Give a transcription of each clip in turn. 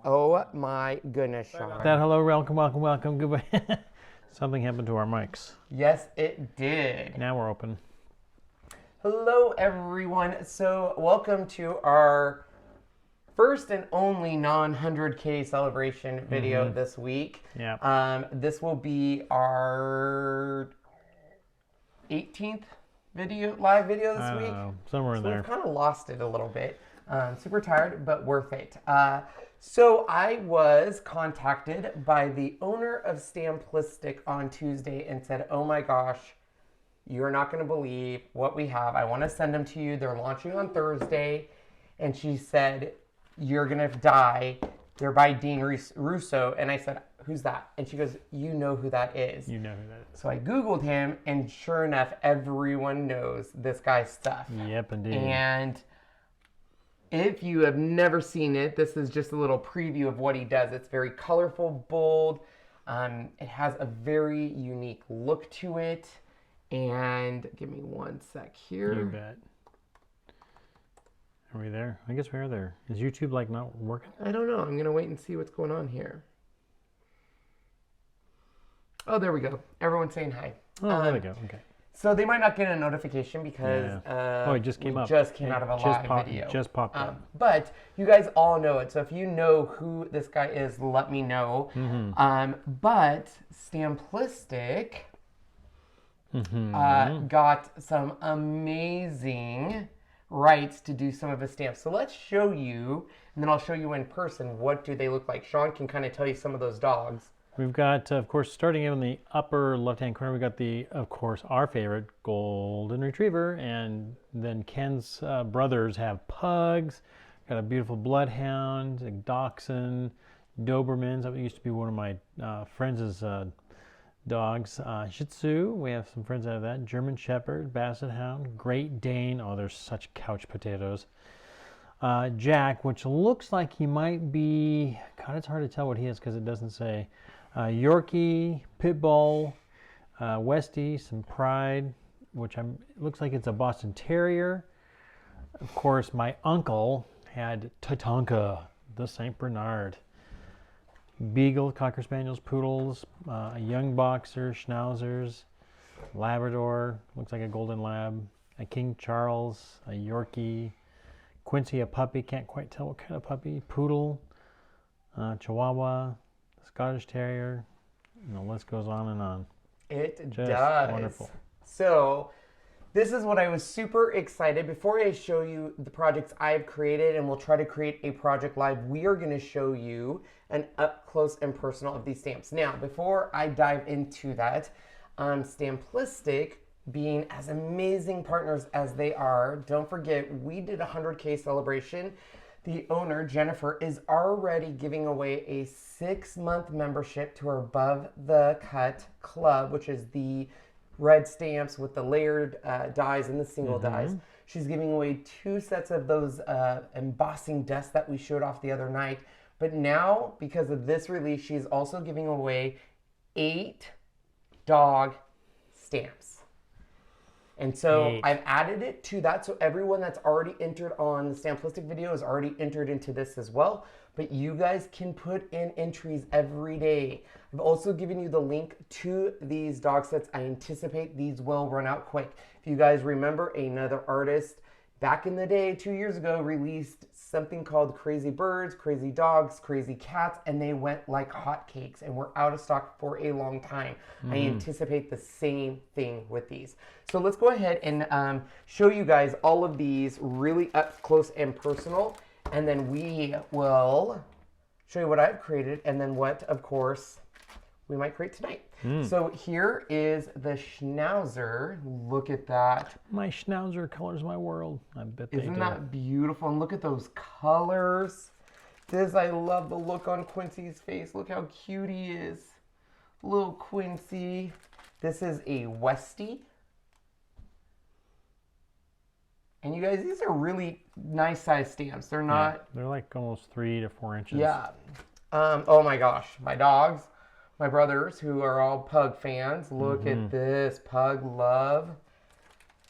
Oh my goodness, Sean. That hello, welcome. Goodbye. Something happened to our mics. Yes, it did. Now we're open. Hello, everyone. So, welcome to our first and only non-100K celebration video this week. Yeah. This will be our 18th live video this week. Somewhere in there. We've kind of lost it a little bit. Super tired, but worth it. So I was contacted by the owner of Stamplistic on Tuesday and said, oh my gosh, you're not going to believe what we have. I want to send them to you. They're launching on Thursday. And she said, you're going to die. They're by Dean Russo. And I said, who's that? And she goes, you know who that is. You know who that is. So I Googled him, and sure enough, everyone knows this guy's stuff. Yep, indeed. And if you have never seen it, this is just a little preview of what he does. It's very colorful, bold. It has a very unique look to it. And give me one sec here. You bet. Are we there? I guess we are there. Is YouTube like not working? I don't know. I'm going to wait and see what's going on here. Oh, there we go. Everyone's saying hi. Oh, there we go. Okay. So they might not get a notification because it just came up. Just came out of a live video. Just popped up. But you guys all know it. So if you know who this guy is, let me know. But Stamplistic got some amazing rights to do some of his stamps. So let's show you, and then I'll show you in person what do they look like. Sean can kind of tell you some of those dogs. We've got, of course, starting in the upper left-hand corner, we got of course, our favorite golden retriever, and then Ken's brothers have pugs. Got a beautiful bloodhound, a dachshund, Dobermans. That used to be one of my friends' dogs. Shih Tzu. We have some friends out of that. German Shepherd, Basset Hound, Great Dane. Oh, they're such couch potatoes. Jack, which looks like he might be. God, it's hard to tell what he is because it doesn't say. Yorkie, Pit Bull, Westie, some Pride, which looks like it's a Boston Terrier. Of course, my uncle had Tatanka, the Saint Bernard. Beagle, Cocker Spaniels, Poodles, a young boxer, Schnauzers, Labrador, looks like a Golden Lab, a King Charles, a Yorkie, Quincy, a puppy, can't quite tell what kind of puppy, Poodle, Chihuahua, Scottish Terrier, and the list goes on and on. It Just does. Wonderful. So this is what I was super excited. Before I show you the projects I've created, and we'll try to create a project live, we are going to show you an up close and personal of these stamps. Now, before I dive into that, Stamplistic, being as amazing partners as they are, don't forget, we did a 100K celebration. The owner, Jennifer, is already giving away a 6-month membership to her Above the Cut Club, which is the red stamps with the layered dies and the single dies. She's giving away 2 sets of those embossing desks that we showed off the other night. But now, because of this release, she's also giving away 8 dog stamps. And so I've added it to that. So everyone that's already entered on the Stamplistic video is already entered into this as well. But you guys can put in entries every day. I've also given you the link to these dog sets. I anticipate these will run out quick. If you guys remember, another artist back in the day, 2 years ago, released something called Crazy Birds, Crazy Dogs, Crazy Cats, and they went like hotcakes and were out of stock for a long time. I anticipate the same thing with these. So let's go ahead and show you guys all of these really up close and personal, and then we will show you what I've created and then what, of course, we might create tonight. So here is the Schnauzer. Look at that. My Schnauzer colors my world. I bet they do. Isn't that beautiful? And look at those colors. I love the look on Quincy's face. Look how cute he is. Little Quincy. This is a Westie. And you guys, these are really nice size stamps. They're not... Yeah, they're like almost 3 to 4 inches. Yeah. Oh my gosh. My dogs. My brothers, who are all pug fans, look at this. Pug love.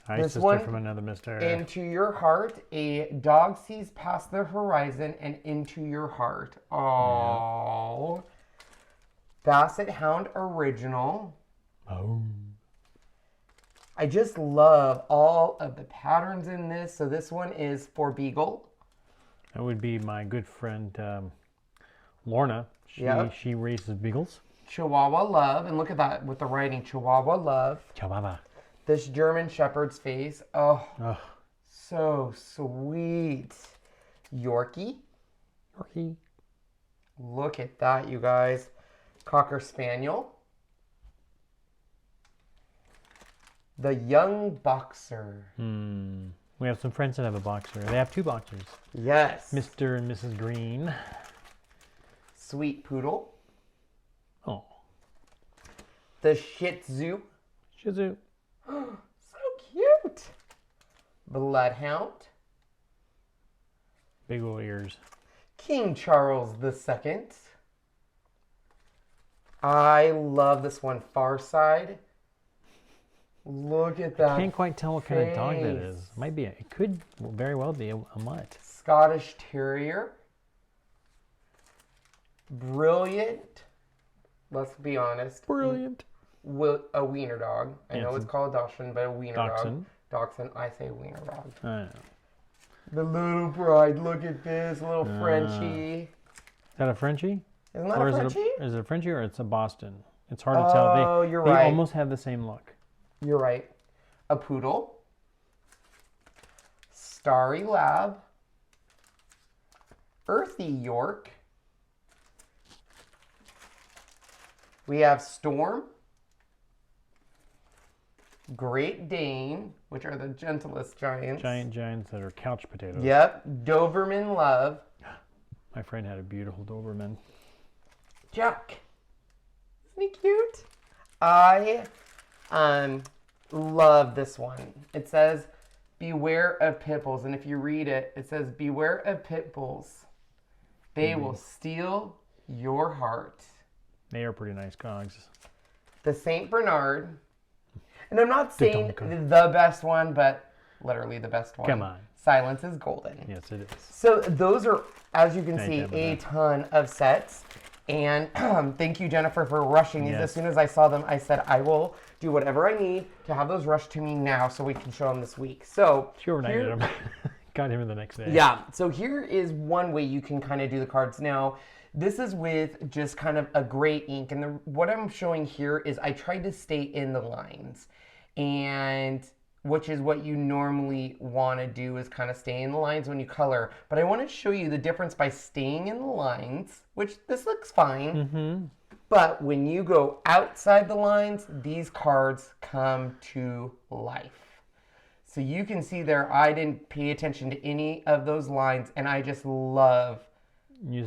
Hi, This sister one, from another mister. Into Your Heart. A dog sees past the horizon and into your heart. Oh. Yeah. Basset Hound Original. Oh. I just love all of the patterns in this. So this one is for Beagle. That would be my good friend Lorna. She raises beagles. Chihuahua Love. And look at that with the writing. Chihuahua Love. Chihuahua. This German Shepherd's face. Oh, so sweet. Yorkie. Yorkie. Look at that, you guys. Cocker Spaniel. The Young Boxer. We have some friends that have a boxer. They have two boxers. Yes. Mr. and Mrs. Green. Sweet Poodle. Oh. The Shih Tzu. Shih Tzu. So cute. Bloodhound. Big old ears. King Charles II. I love this one. Far Side. Look at that. I can't quite tell what kind of dog that is. It could very well be a mutt. Scottish Terrier. Brilliant. Let's be honest. Brilliant. A wiener dog. I know it's called a Dachshund, but a wiener Dachshund. dog. Dachshund. I say wiener dog. I know. The little bride. Look at this little Frenchie. Is that a Frenchie? Isn't that a Frenchie? Is it a Frenchie or it's a Boston? It's hard to tell. Oh, you're right. They almost have the same look. You're right. A poodle. Starry Lab. Earthy York. We have Storm. Great Dane, which are the gentlest giants. Giants that are couch potatoes. Yep. Doberman Love. My friend had a beautiful Doberman. Jack. Isn't he cute? I love this one. It says, beware of pit bulls. And if you read it, it says, beware of pit bulls. They will steal your heart. They are pretty nice dogs. The St. Bernard. And I'm not saying the best one, but literally the best one. Come on. Silence is golden. Yes, it is. So those are, as you can see, a ton of sets. And thank you, Jennifer, for rushing these. Yes. As soon as I saw them, I said, I will do whatever I need to have those rushed to me now so we can show them this week. So she overnighted them. Got him in the next day. Yeah. So here is one way you can kind of do the cards. Now, this is with just kind of a gray ink. And what I'm showing here is I tried to stay in the lines. And which is what you normally want to do, is kind of stay in the lines when you color. But I want to show you the difference by staying in the lines, which this looks fine. But when you go outside the lines, these cards come to life. So you can see there, I didn't pay attention to any of those lines, and I just love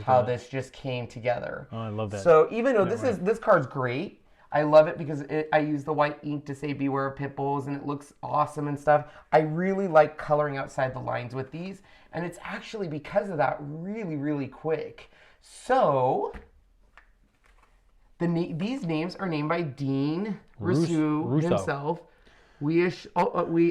how this just came together. Oh, I love that. So even though this card's great, I love it because I use the white ink to say beware of pit bulls, and it looks awesome and stuff. I really like coloring outside the lines with these, and it's actually because of that really, really quick. So these names are named by Dean Russo himself. We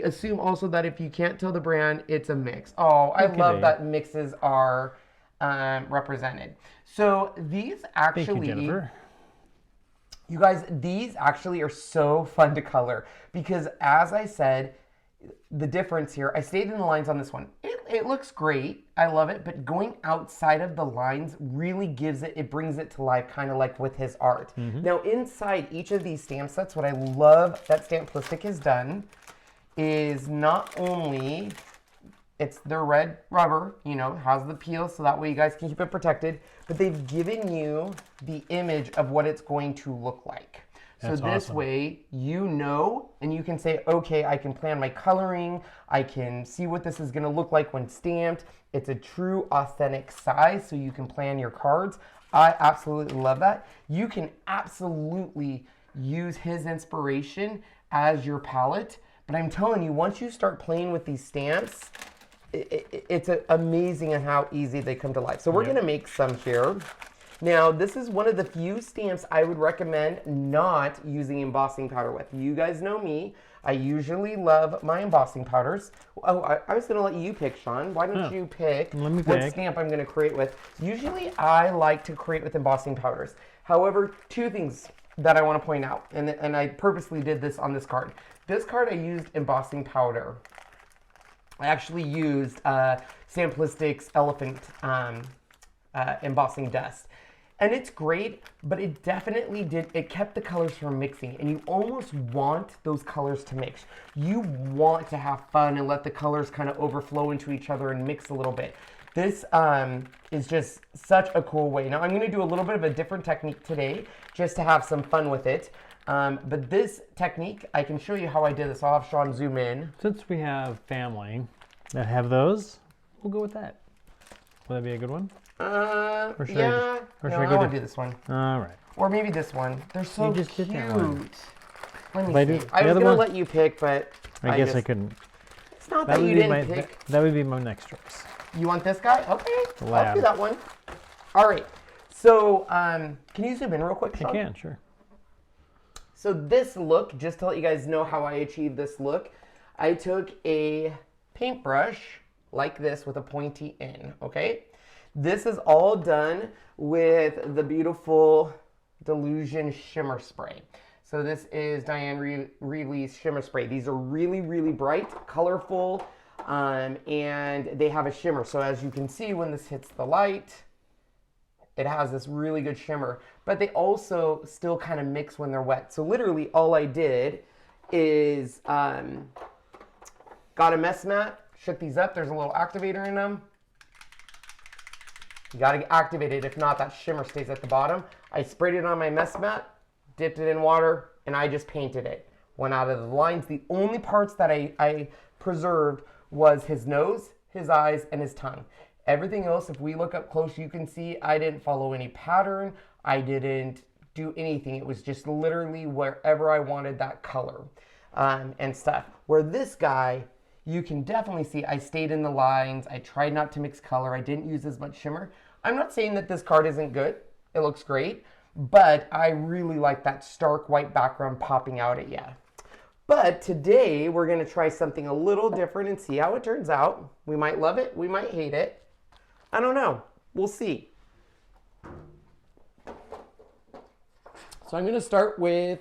assume also that if you can't tell the brand, it's a mix. Oh, I love that mixes are represented. So these actually... Thank you, Jennifer. You guys, these actually are so fun to color because, as I said, the difference here, I stayed in the lines on this one. It looks great. I love it. But going outside of the lines really it brings it to life, kind of like with his art. Now, inside each of these stamp sets, what I love that Stamplistic has done is not only... It's their red rubber, has the peel, so that way you guys can keep it protected. But they've given you the image of what it's going to look like. That's so this awesome. way, and you can say, okay, I can plan my coloring. I can see what this is going to look like when stamped. It's a true, authentic size, so you can plan your cards. I absolutely love that. You can absolutely use his inspiration as your palette. But I'm telling you, once you start playing with these stamps, it's amazing on how easy they come to life. So we're going to make some here. Now, this is one of the few stamps I would recommend not using embossing powder with. You guys know me. I usually love my embossing powders. Oh, I was going to let you pick, Sean. Why don't you pick what stamp I'm going to create with? Usually, I like to create with embossing powders. However, two things that I want to point out, and I purposely did this on this card. This card, I used embossing powder. I actually used Stamplistic's Elephant embossing dust. And it's great, but it definitely it kept the colors from mixing. And you almost want those colors to mix. You want to have fun and let the colors kind of overflow into each other and mix a little bit. This is just such a cool way. Now I'm going to do a little bit of a different technique today just to have some fun with it. But this technique, I can show you how I did this. I'll have Sean zoom in. Since we have family that have those, we'll go with that. Would that be a good one? Yeah. I want to do this one. All right. Or maybe this one. They're so cute. Let me see. I was going to let you pick, but I guess I couldn't. It's not that you didn't pick. That would be my next choice. You want this guy? Okay. I'll do that one. All right. So, can you zoom in real quick, Sean? I can, sure. So this look, just to let you guys know how I achieved this look, I took a paintbrush like this with a pointy end, okay? This is all done with the beautiful Delusion Shimmer Spray. So this is Diane Reilly's Shimmer Spray. These are really, really bright, colorful, and they have a shimmer. So as you can see, when this hits the light, it has this really good shimmer, but they also still kind of mix when they're wet. So literally all I did is got a mess mat, shook these up. There's a little activator in them. You got to activate it. If not, that shimmer stays at the bottom. I sprayed it on my mess mat, dipped it in water, and I just painted it. Went out of the lines. The only parts that I preserved was his nose, his eyes, and his tongue. Everything else, if we look up close, you can see I didn't follow any pattern. I didn't do anything. It was just literally wherever I wanted that color and stuff. Where this guy, you can definitely see I stayed in the lines. I tried not to mix color. I didn't use as much shimmer. I'm not saying that this card isn't good. It looks great. But I really like that stark white background popping out at you. But today we're going to try something a little different and see how it turns out. We might love it. We might hate it. I don't know. We'll see. So I'm going to start with...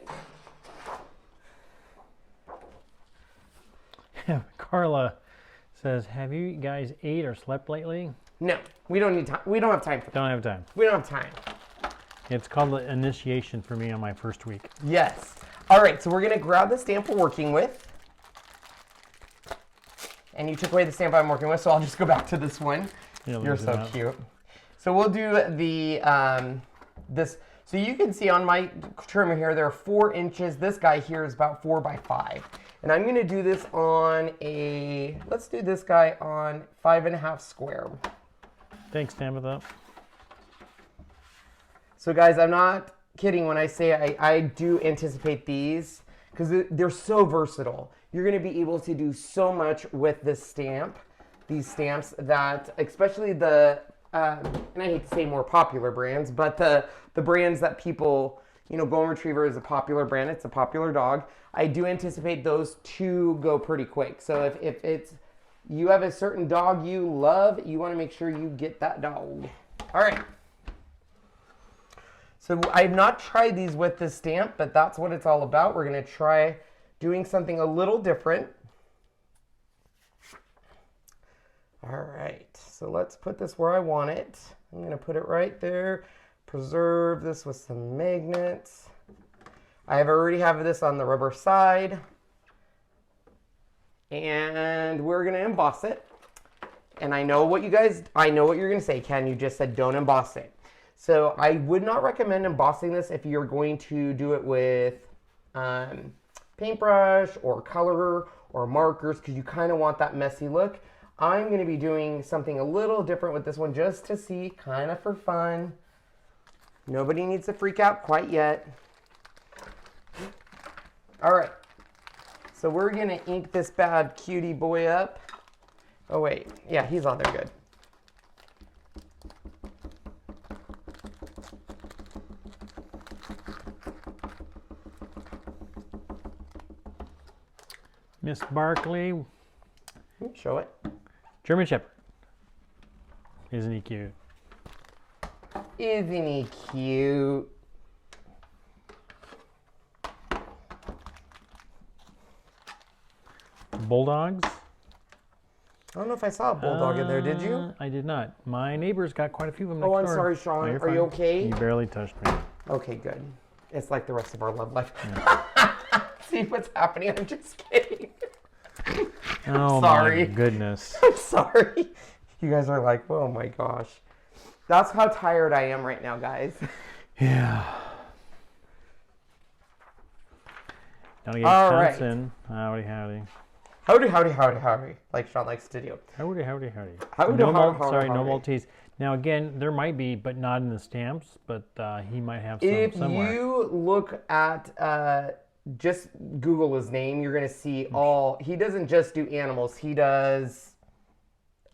Carla says, have you guys ate or slept lately? No, we don't need time. We don't have time for that. Don't have time. We don't have time. It's called the initiation for me on my first week. Yes. All right, so we're going to grab the stamp we're working with. And you took away the stamp I'm working with, so I'll just go back to this one. You're so cute. So we'll do the, this. So you can see on my trimmer here, there are 4 inches. This guy here is about 4 by 5. And I'm going to do this on a, let's do this guy on 5.5 square. Thanks, Tabitha. So guys, I'm not kidding when I say I do anticipate these because they're so versatile. You're going to be able to do so much with this stamp, these stamps that, especially the, and I hate to say more popular brands, but the brands that people, you know, Golden Retriever is a popular brand. It's a popular dog. I do anticipate those to go pretty quick. So if it's, you have a certain dog you love, you want to make sure you get that dog. All right. So I've not tried these with this stamp, but that's what it's all about. We're going to try doing something a little different. All right. So let's put this where I want it. I'm going to put it right there. Preserve this with some magnets. I already have this on the rubber side. And we're going to emboss it. And I know what you're going to say, Ken. You just said don't emboss it. So I would not recommend embossing this if you're going to do it with paintbrush or color or markers because you kind of want that messy look. I'm going to be doing something a little different with this one just to see, kind of for fun. Nobody needs to freak out quite yet. All right. So we're going to ink this bad cutie boy up. Oh, wait. Yeah, he's on there good. Miss Barkley. Show it. German Shepherd. Isn't he cute? Isn't he cute? Bulldogs. I don't know if I saw a bulldog in there, did you? I did not. My neighbor's got quite a few of them next Oh, I'm door. sorry, Sean. No, you're Are you fine. okay? You barely touched me. Okay, good. It's like the rest of our love life. Yeah. See what's happening? I'm just kidding. Oh, sorry. my goodness. I'm sorry. You guys are like, oh my gosh. That's how tired I am right now, guys. Yeah. Delegate All right. Johnson. Howdy, howdy. Howdy, howdy, howdy, howdy. Like Sean likes to do. Howdy, howdy, howdy. Howdy, no howdy, sorry, howdy. no Maltese. Now, again, there might be, but not in the stamps, but he might have some If somewhere. you look at, just Google his name, you're going to see all, he doesn't just do animals, he does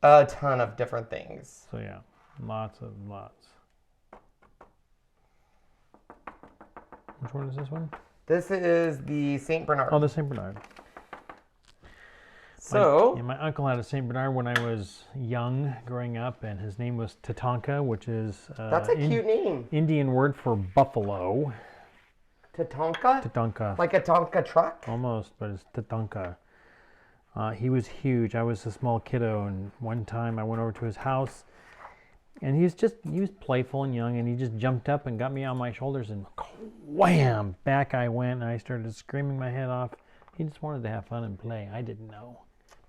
a ton of different things. So, yeah, lots. Which one is this one? This is the St. Bernard. Oh, the St. Bernard. So, my uncle had a St. Bernard when I was young, growing up, and his name was Tatanka, which is that's a cute name. Indian word for buffalo. Tatanka? Tatanka. Like a Tonka truck? Almost, but it's Tatanka. He was huge. I was a small kiddo, and one time I went over to his house, and he was playful and young, and he just jumped up and got me on my shoulders, and wham! Back I went, and I started screaming my head off. He just wanted to have fun and play. I didn't know.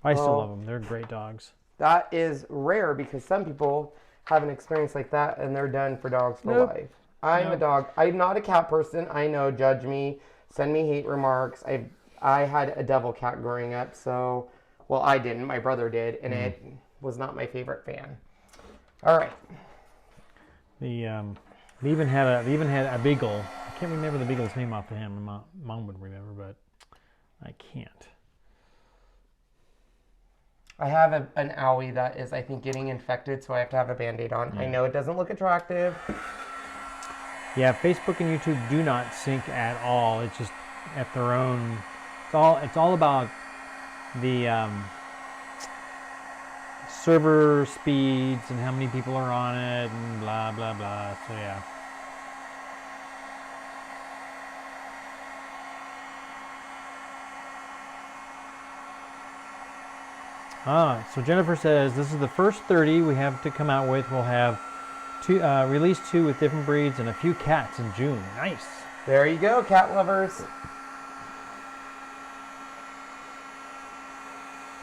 I still love them. They're great dogs. That is rare because some people have an experience like that and they're done for dogs for life. I'm a dog. I'm not a cat person. I know. Judge me. Send me hate remarks. I had a devil cat growing up. So, well, I didn't. My brother did, and it was not my favorite fan. All right. They even had a beagle. I can't remember the beagle's name off of him. My mom would remember, but I can't. I have an owie that is, I think, getting infected, so I have to have a Band-Aid on. I know it doesn't look attractive. Yeah, Facebook and YouTube do not sync at all. It's just at their own. It's all about the server speeds and how many people are on it and blah blah blah. So yeah. So Jennifer says this is the first 30 we have to come out with. We'll have release 2 with different breeds and a few cats in June. Nice. There you go, cat lovers.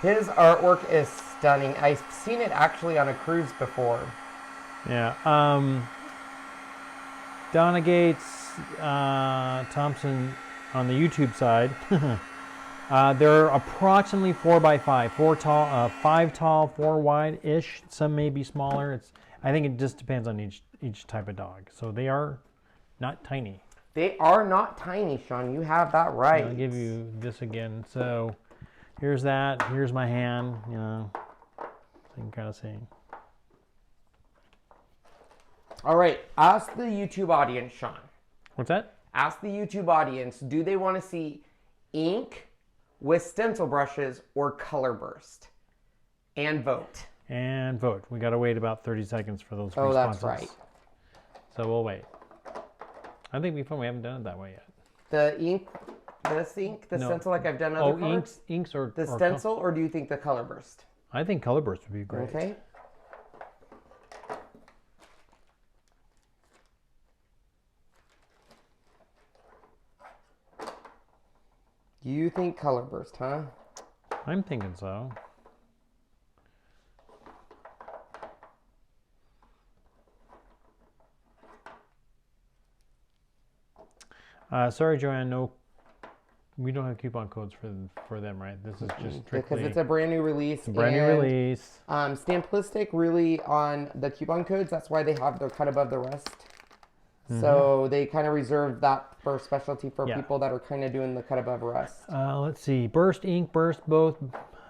His artwork is stunning. I've seen it actually on a cruise before. Yeah. Donna Gates Thompson on the YouTube side. They're approximately 4x5, 4 tall, 5 tall, 4 wide-ish. Some may be smaller. I think it just depends on each type of dog. So they are not tiny. They are not tiny, Sean. You have that right. I'll give you this again. So here's that. Here's my hand. You know, so you can kind of see. All right. Ask the YouTube audience, Sean. What's that? Ask the YouTube audience, do they want to see ink with stencil brushes or color burst? And vote. And vote. We got to wait about 30 seconds for those Oh, responses. that's right. So we'll wait. I think it'd be fun. We haven't done it that way yet. The ink, the No. stencil like I've done other colors? Inks or The stencil, or do you think the color burst? I think color burst would be great. Okay. You think color burst, huh? I'm thinking so. Sorry, Joanne. No, we don't have coupon codes for them, right? This is just strictly Because it's a brand new release. brand new release. Stamplistic really on the coupon codes. That's why they have their cut above the rest. So they kind of reserve that for specialty for people that are kind of doing the cut above rest. Let's see. Burst, ink, burst, both,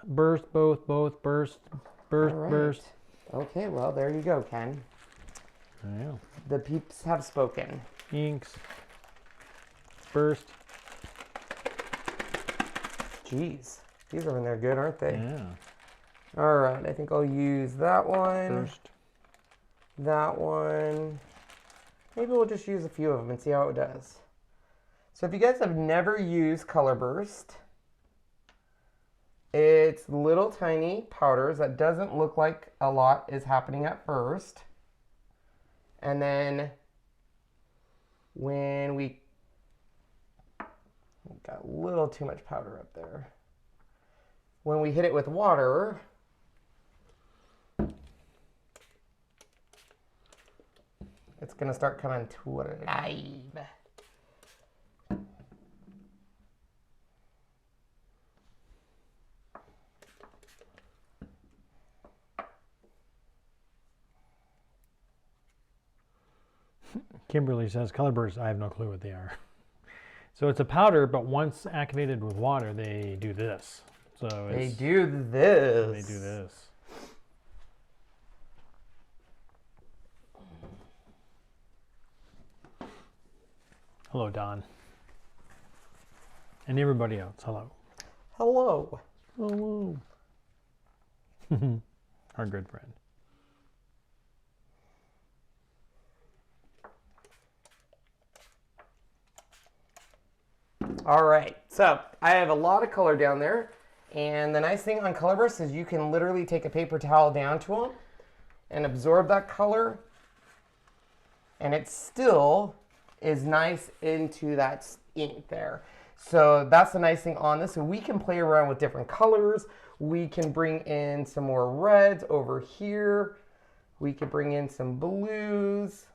burst, both, burst, All right. burst. Okay, well, there you go, Ken. Yeah. The peeps have spoken. Inks, burst. Jeez. These are in there good, aren't they? Yeah. All right, I think I'll use that one. First. That one. Maybe we'll just use a few of them and see how it does. So if you guys have never used Color Burst, it's little tiny powders that doesn't look like a lot is happening at first. And then when we got a little too much powder up there. When we hit it with water, it's going to start coming to life. Kimberly says, color bursts, I have no clue what they are. So it's a powder, but once activated with water, they do this. So they do this. They do this. Hello, Don. And everybody else, hello. Hello. Hello. Our good friend. All right, so I have a lot of color down there, and the nice thing on Color Burst is you can literally take a paper towel down to them and absorb that color, and it still is nice into that ink there. So that's the nice thing on this. So we can play around with different colors. We can bring in some more reds over here. We could bring in some blues.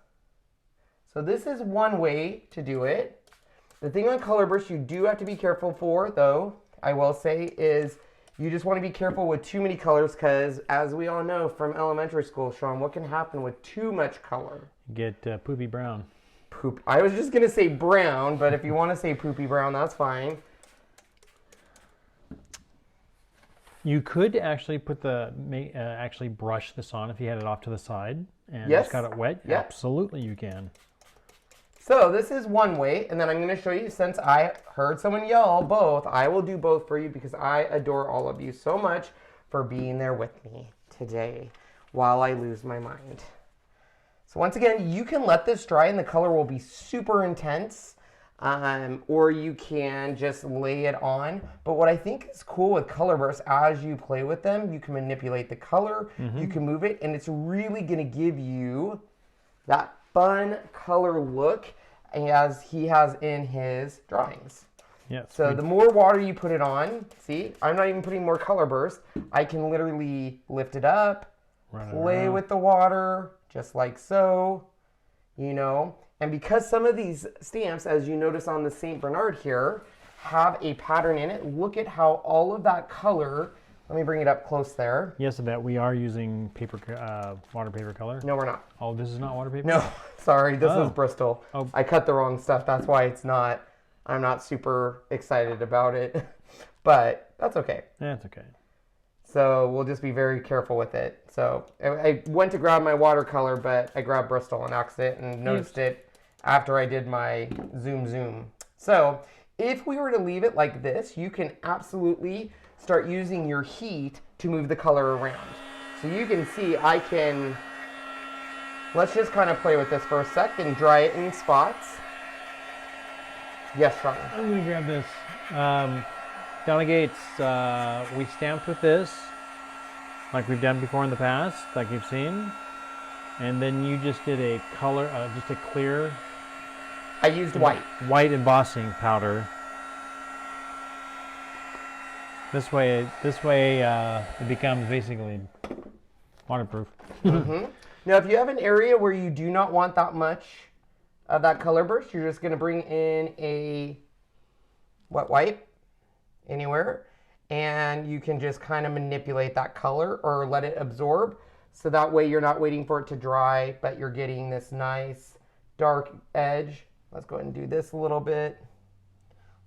So this is one way to do it. The thing on Color Burst you do have to be careful for, though, I will say, is you just want to be careful with too many colors because, as we all know from elementary school, Sean, what can happen with too much color? Get poopy brown. Poop. I was just going to say brown, but if you want to say poopy brown, that's fine. You could actually put the actually brush this on if you had it off to the side and Yes. just got it wet. Yep. Absolutely, you can. So this is one way, and then I'm going to show you, since I heard someone yell both, I will do both for you because I adore all of you so much for being there with me today while I lose my mind. So once again, you can let this dry and the color will be super intense, or you can just lay it on. But what I think is cool with Color Burst, as you play with them, you can manipulate the color, you can move it, and it's really going to give you that fun color look as he has in his drawings. Yes. So the more water you put it on, see, I'm not even putting more Color Burst. I can literally lift it up, play with the water, just like so, you know. And because some of these stamps, as you notice on the St. Bernard here, have a pattern in it, look at how all of that color, let me bring it up close there. Yes, Yvette, we are using paper, water paper color. No, we're not. Oh, this is not water paper? No, sorry, this is Oh. Bristol. Oh. I cut the wrong stuff, that's why it's not, I'm not super excited about it, but that's okay. That's okay. So we'll just be very careful with it. So I went to grab my watercolor, but I grabbed Bristol on accident and noticed it after I did my zoom. So if we were to leave it like this, you can absolutely start using your heat to move the color around. So you can see I can, let's just kind of play with this for a sec and dry it in spots. Yes, Sean. I'm going to grab this. Delegates, we stamped with this, like we've done before in the past, like you've seen. And then you just did a color, just a clear. I used white. White embossing powder. This way it becomes basically waterproof. Now, if you have an area where you do not want that much of that Color Burst, you're just going to bring in a wet wipe anywhere, and you can just kind of manipulate that color or let it absorb. So that way you're not waiting for it to dry, but you're getting this nice dark edge. Let's go ahead and do this a little bit.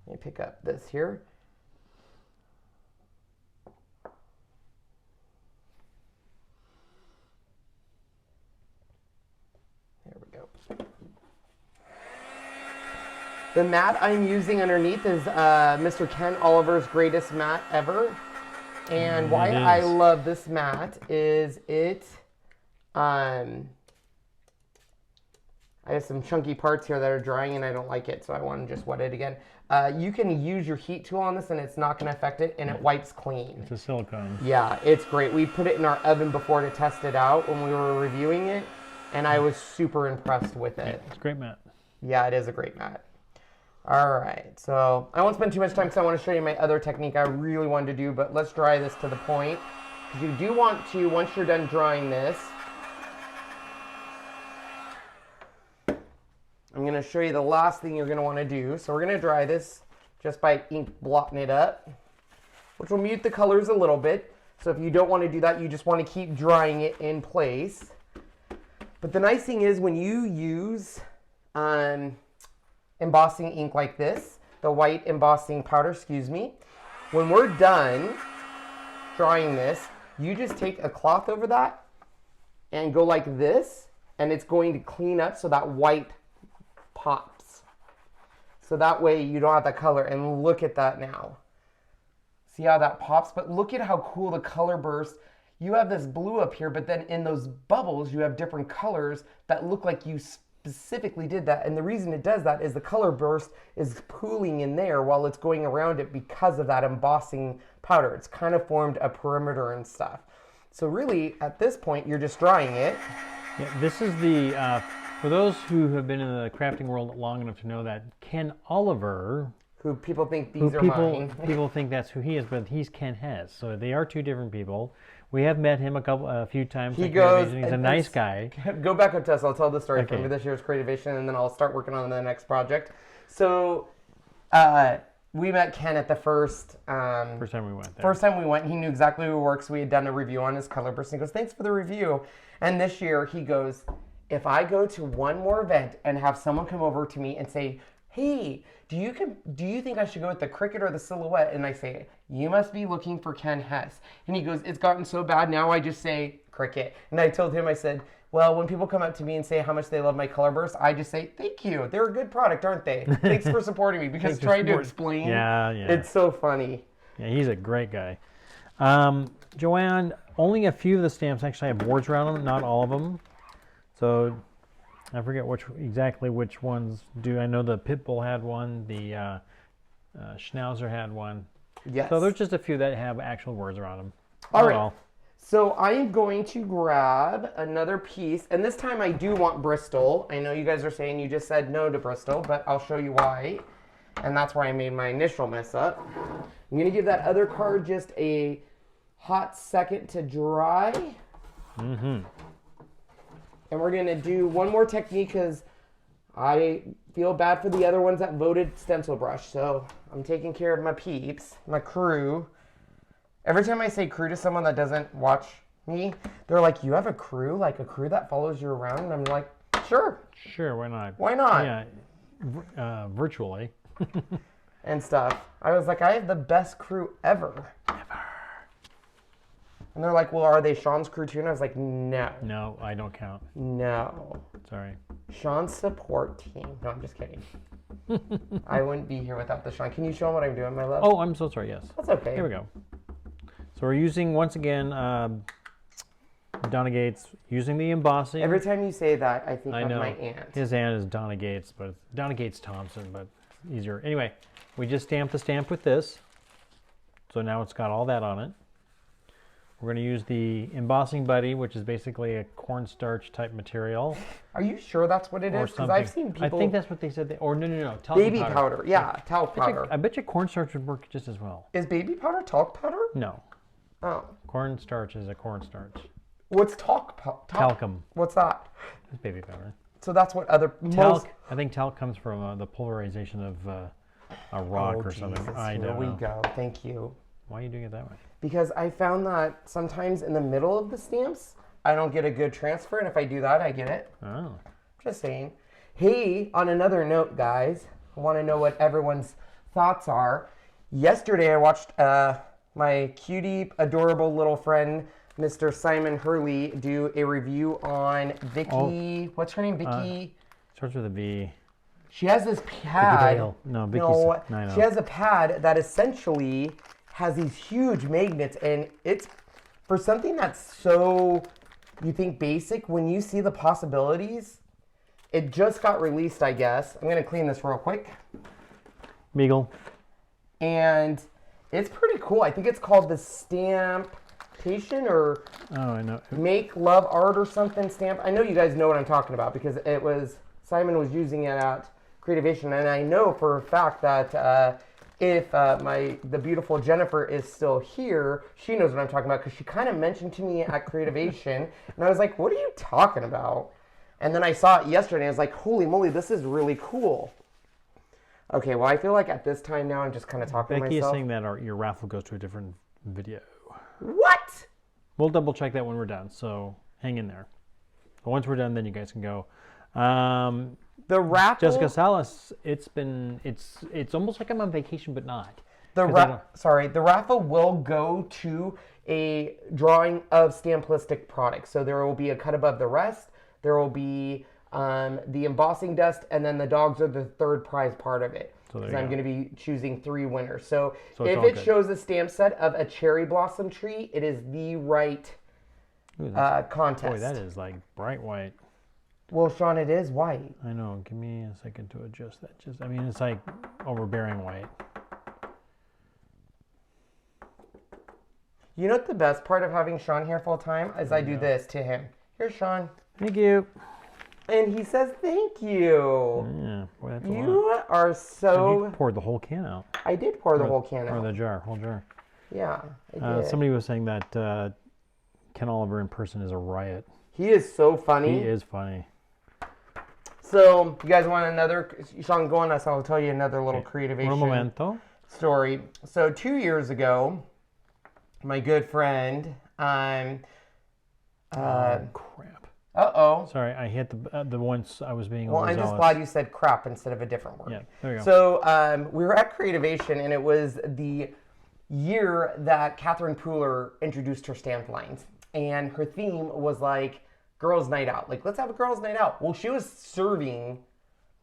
Let me pick up this here. There we go. The mat I'm using underneath is Mr. Ken Oliver's greatest mat ever. And why I love this mat is I have some chunky parts here that are drying and I don't like it, so I want to just wet it again. You can use your heat tool on this and it's not going to affect it, and it wipes clean. It's a silicone. Yeah, it's great. We put it in our oven before to test it out when we were reviewing it, and I was super impressed with it. It's a great mat. Yeah, it is a great mat. All right, so I won't spend too much time because I want to show you my other technique I really wanted to do, but let's dry this to the point. Because you do want to, once you're done drying this, I'm going to show you the last thing you're going to want to do. So we're going to dry this just by ink blotting it up, which will mute the colors a little bit. So if you don't want to do that, you just want to keep drying it in place. But the nice thing is when you use embossing ink like this, the white embossing powder, excuse me, when we're done drying this, you just take a cloth over that and go like this, and it's going to clean up so that white pops. So that way you don't have that color, and look at that now. See how that pops? But look at how cool the color burst. You have this blue up here, but then in those bubbles, you have different colors that look like you specifically did that. And the reason it does that is the color burst is pooling in there while it's going around it because of that embossing powder. It's kind of formed a perimeter and stuff. So really, at this point, you're just drying it. Yeah, this is the, for those who have been in the crafting world long enough to know that Ken Oliver, who people think these are mine. People think that's who he is, but he's Ken Hess. So they are two different people. We have met him a few times. He goes. He's a nice guy. Go back up to us. I'll tell the story Okay. for this year's Creativation, and then I'll start working on the next project. So we met Ken at the first time we went there. First time we went, he knew exactly who works. We had done a review on his color burst. And he goes, "Thanks for the review." And this year he goes, "If I go to one more event and have someone come over to me and say, 'Hey, do you think I should go with the Cricut or the Silhouette?' And I say, 'You must be looking for Ken Hess.'" And he goes, "It's gotten so bad now I just say Cricut." And I told him, I said, "Well, when people come up to me and say how much they love my color burst, I just say, 'Thank you. They're a good product, aren't they? Thanks for supporting me.'" Because trying to explain, it's so funny. Yeah, he's a great guy. Joanne, only a few of the stamps actually have words around them, not all of them. So I forget exactly which ones do. I know the Pitbull had one, the Schnauzer had one. Yes. So there's just a few that have actual words around them. All right. So I am going to grab another piece, and this time I do want Bristol. I know you guys are saying you just said no to Bristol, but I'll show you why. And that's where I made my initial mess up. I'm going to give that other card just a hot second to dry. Mm-hmm. And we're going to do one more technique because I feel bad for the other ones that voted stencil brush. So I'm taking care of my peeps, my crew. Every time I say crew to someone that doesn't watch me, they're like, "You have a crew? Like a crew that follows you around?" And I'm like, "Sure. Sure, why not? Why not?" Yeah, virtually. And stuff. I was like, "I have the best crew ever." And they're like, "Well, are they Sean's crew too?" And I was like, "No. No, I don't count. No. Sorry. Sean's support team." No, I'm just kidding. I wouldn't be here without the Sean. Can you show them what I'm doing, my love? Oh, I'm so sorry, yes. That's okay. Here we go. So we're using, once again, Donna Gates, using the embossing. Every time you say that, I think of my aunt. His aunt is Donna Gates, but it's Donna Gates Thompson, but easier. Anyway, we just stamped the stamp with this. So now it's got all that on it. We're going to use the embossing buddy, which is basically a cornstarch type material. Are you sure that's what it is? Because I've seen people... I think that's what they said. No, talcum baby powder. Yeah, talc powder. I bet you cornstarch would work just as well. Is baby powder talc powder? No. Oh. Cornstarch is a cornstarch. What's talc? Talcum. What's that? It's baby powder. So that's what other... Talc, I think talc comes from the polarization of a rock or something. Here we go. Thank you. Why are you doing it that way? Because I found that sometimes in the middle of the stamps, I don't get a good transfer, and if I do that, I get it. Oh. Just saying. Hey, on another note, guys, I want to know what everyone's thoughts are. Yesterday, I watched my cutie, adorable little friend, Mr. Simon Hurley, do a review on Vicky. What's her name? Vicky? Starts with a V. She has this pad. No, No, no. she has a pad that essentially has these huge magnets, and it's for something that's so, you think basic, when you see the possibilities, it just got released, I guess. I'm gonna clean this real quick. Beagle. And it's pretty cool. I think it's called the Stamptation or I know. Make Love Art or something stamp. I know you guys know what I'm talking about because it was, Simon was using it at Creativation, and I know for a fact that if the beautiful Jennifer is still here, she knows what I'm talking about because she kind of mentioned to me at Creativation, and I was like, what are you talking about? And then I saw it yesterday, and I was like, holy moly, this is really cool. Okay, well, I feel like at this time now, I'm just kind of talking to myself. Becky is saying that your raffle goes to a different video. What? We'll double check that when we're done, so hang in there. But once we're done, then you guys can go. The raffle. Jessica Salas, it's almost like I'm on vacation, but not. The raffle will go to a drawing of Stamplistic products. So there will be a cut above the rest. There will be the embossing dust, and then the dogs are the third prize part of it. Because I'm going to be choosing 3 winners. So if it shows a stamp set of a cherry blossom tree, it is the right contest. Boy, that is like bright white. Well, Sean, it is white. I know. Give me a second to adjust that. I mean, it's like overbearing white. You know what the best part of having Sean here full time is? I do this to him. Here's Sean. Thank you. And he says thank you. Yeah, boy, that's a you lot. are so... You poured the whole can out. I did pour the whole can out. Or the jar, whole jar. Yeah, I did. Somebody was saying that Ken Oliver in person is a riot. He is so funny. He is funny. So, you guys want another... Sean, go on us. I'll tell you another little Creativation story. So, 2 years ago, my good friend... crap. Uh-oh. Sorry, I hit the once I was being Well, I'm just glad you said crap instead of a different word. Yeah, there you go. So we were at Creativation, and it was the year that Catherine Pooler introduced her stamp lines. And her theme was like, girls' night out. Like, let's have a girls' night out. Well, she was serving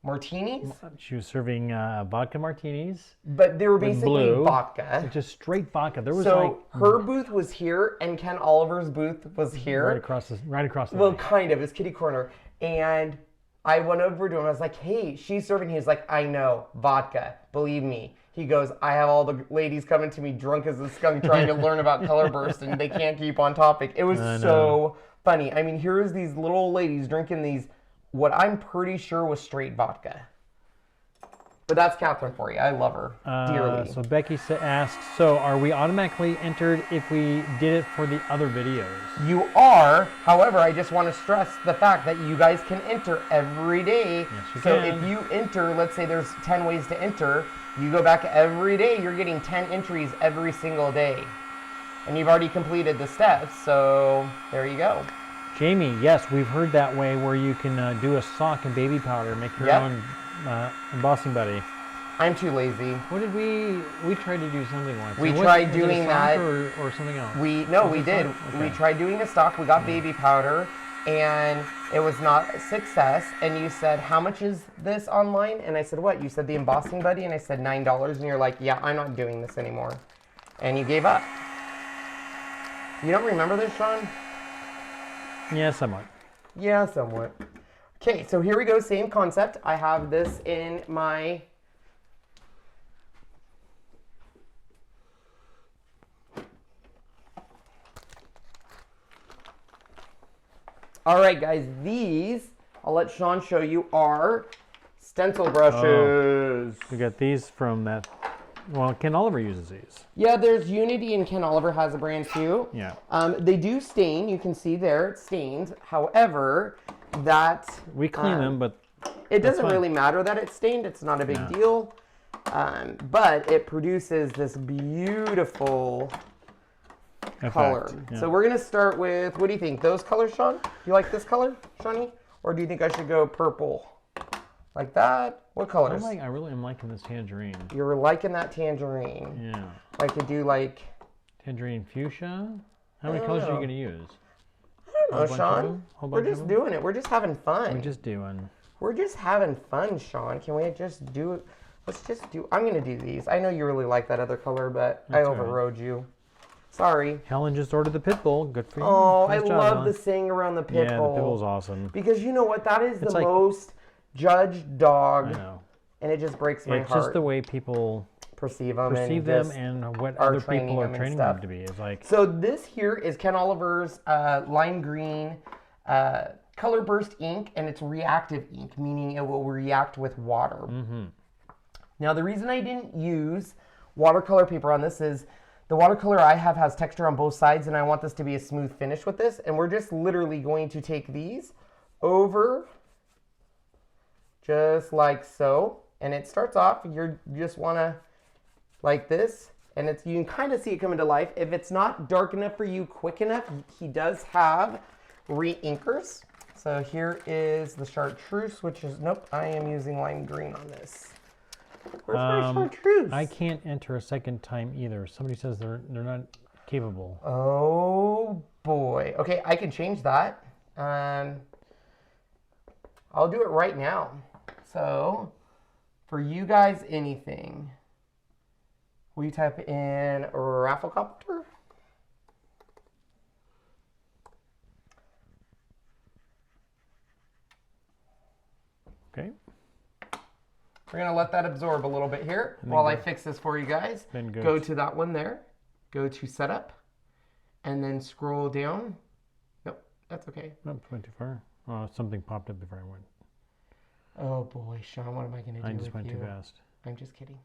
martinis. She was serving vodka martinis. But they were basically vodka. Just straight vodka. There was her booth was here, and Ken Oliver's booth was here. Right across the Well, kind of. It's kitty corner. And I went over to him. I was like, hey, she's serving. He was like, I know. Vodka. Believe me. He goes, I have all the ladies coming to me drunk as a skunk trying to learn about color burst, and they can't keep on topic. It was so funny. I mean, here's these little ladies drinking these, what I'm pretty sure was straight vodka. But that's Catherine for you. I love her dearly. So Becky asks, so are we automatically entered if we did it for the other videos? You are. However, I just want to stress the fact that you guys can enter every day. Yes, you so can. if you enter, let's say there's 10 ways to enter, you go back every day, you're getting 10 entries every single day. And you've already completed the steps, so there you go. Jamie, yes, we've heard that way where you can do a sock and baby powder, make your own embossing buddy. I'm too lazy. What did we tried to do something once? We tried doing that. Or something else? We did. Okay. We tried doing a stock. We got baby powder, and it was not a success. And you said, how much is this online? And I said, what? You said the embossing buddy, and I said $9. And you're like, yeah, I'm not doing this anymore. And you gave up. You don't remember this, Sean? Yeah, somewhat. Yeah, somewhat. Okay, so here we go. Same concept. I have this in my... All right, guys, these, I'll let Sean show you, are stencil brushes. We got these from that, well, Ken Oliver uses these. Yeah, there's Unity, and Ken Oliver has a brand too. Yeah. They do stain. You can see there, it stains. However, that... We clean them, but... It doesn't really matter that it's stained. It's not a big deal. But it produces this beautiful... color. Yeah. So we're going to start with, what do you think? Those colors, Sean? You like this color, Shawnee? Or do you think I should go purple? Like that? What colors? I really am liking this tangerine. You're liking that tangerine. Yeah. I could do like... Tangerine fuchsia? How many colors are you going to use? I don't know, Sean. We're just doing it. We're just having fun. We're just doing. We're just having fun, Sean. Can we just do it? Let's just do, I'm going to do these. I know you really like that other color, but I overrode you. Sorry. Helen just ordered the pit bull. Good for you. Oh, Nice I job, love Helen. the saying around the pit bull. Yeah, the pit bull's awesome. Because you know what? That is the like, most judged dog. I know. And it just breaks my It's heart. just the way people perceive them and what other people are training them to be. It's like, so this here is Ken Oliver's lime green color burst ink, and it's reactive ink, meaning it will react with water. Now the reason I didn't use watercolor paper on this is the watercolor I have has texture on both sides, and I want this to be a smooth finish with this, and we're just literally going to take these over just like so, and it starts off, you just want to like this, and it's, you can kind of see it coming to life. If it's not dark enough for you, quick enough, he does have re-inkers. So here is the chartreuse, which is, nope, I am using lime green on this. Where's my chartreuse? I can't enter a second time either. Somebody says they're not capable. Oh boy. Okay, I can change that. I'll do it right now. So for you guys, anything. Will you type in Rafflecopter? Okay. We're going to let that absorb a little bit here while I fix this for you guys. Then go to that one there. Go to Setup. And then scroll down. Nope, that's okay. Nope, went too far. Oh, something popped up before I went. Oh boy, Sean, what am I going to do? I just went too fast. I'm just kidding.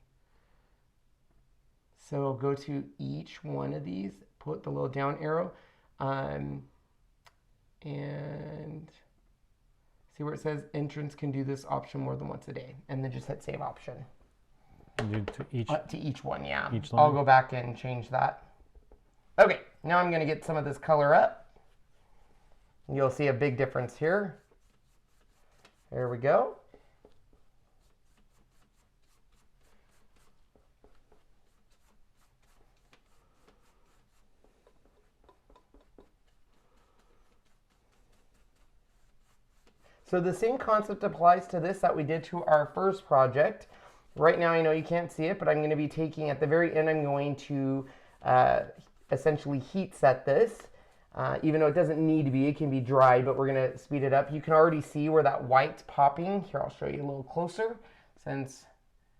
So go to each one of these, put the little down arrow, and see where it says entrance can do this option more than once a day, and then just hit save option. Do to each one, yeah. Each line? I'll go back and change that. Okay, now I'm going to get some of this color up. You'll see a big difference here. There we go. So the same concept applies to this that we did to our first project. Right now, I know you can't see it, but I'm going to be taking, at the very end, I'm going to essentially heat set this. Even though it doesn't need to be, it can be dry, but we're going to speed it up. You can already see where that white's popping. Here, I'll show you a little closer, since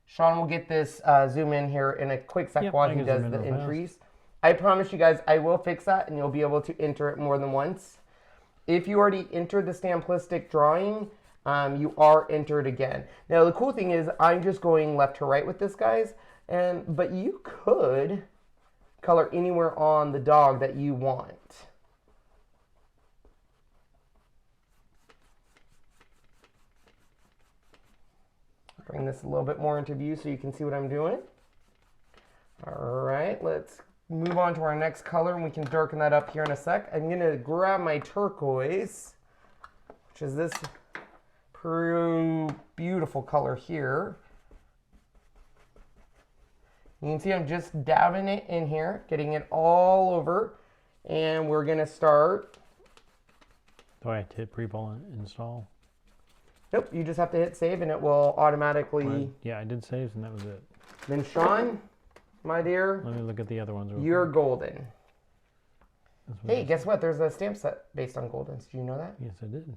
Sean will get this zoom in here in a quick sec while he does the entries. I promise you guys, I will fix that, and you'll be able to enter it more than once. If you already entered the Stamplistic drawing, you are entered again. Now, the cool thing is I'm just going left to right with this, guys, but you could color anywhere on the dog that you want. Bring this a little bit more into view so you can see what I'm doing. All right, let's move on to our next color, and we can darken that up here in a sec. I'm going to grab my turquoise, which is this beautiful color here. You can see I'm just dabbing it in here, getting it all over, and we're going to start. Do I have to hit pre-pull and install? Nope, you just have to hit save, and it will automatically. Yeah, I did save, and that was it. Then Sean, my dear, let me look at the other ones. You're golden. Hey, guess what? There's a stamp set based on goldens. Do you know that? Yes, I did.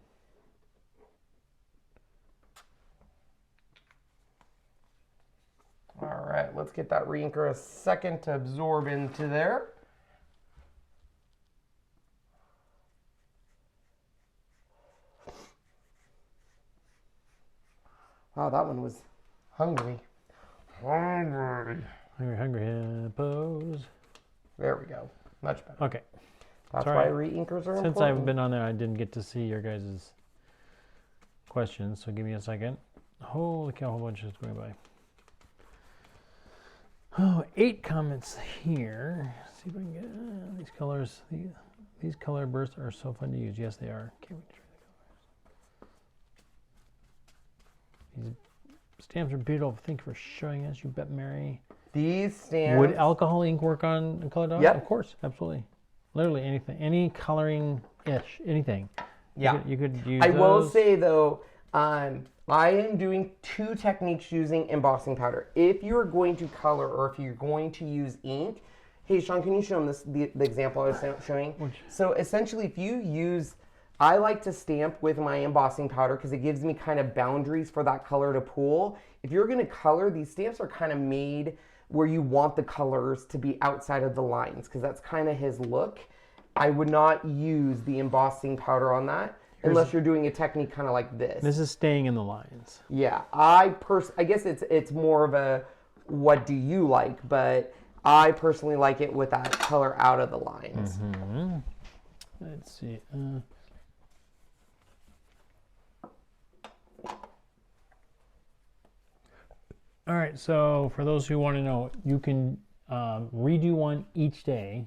All right, let's get that re-inker a second to absorb into there. Wow, that one was hungry. Hungry. Hungry hippos. There we go. Much better. Okay. That's why re-inkers are Since important. I've been on there, I didn't get to see your guys' questions, so give me a second. Holy cow, a whole bunch is going by. Oh, 8 comments here. Let's see if I can get these colors. These color bursts are so fun to use. Yes, they are. Can't wait to try the colors. These stamps are beautiful. Thank you for showing us. You bet, Mary. These stamps. Would alcohol ink work on color dogs? Yep. Of course, absolutely. Literally anything, any coloring-ish, anything. Yeah. You could use I will those. say though, I am doing 2 techniques using embossing powder. If you're going to color or if you're going to use ink, hey Sean, can you show them the example I was showing? So essentially, if you use, I like to stamp with my embossing powder because it gives me kind of boundaries for that color to pool. If you're going to color, these stamps are kind of made where you want the colors to be outside of the lines because that's kind of his look. I would not use the embossing powder on that. Unless you're doing a technique kind of like this. This is staying in the lines. Yeah, I guess it's more of a what do you like, but I personally like it with that color out of the lines. Mm-hmm. Let's see. All right, so for those who want to know, you can redo one each day.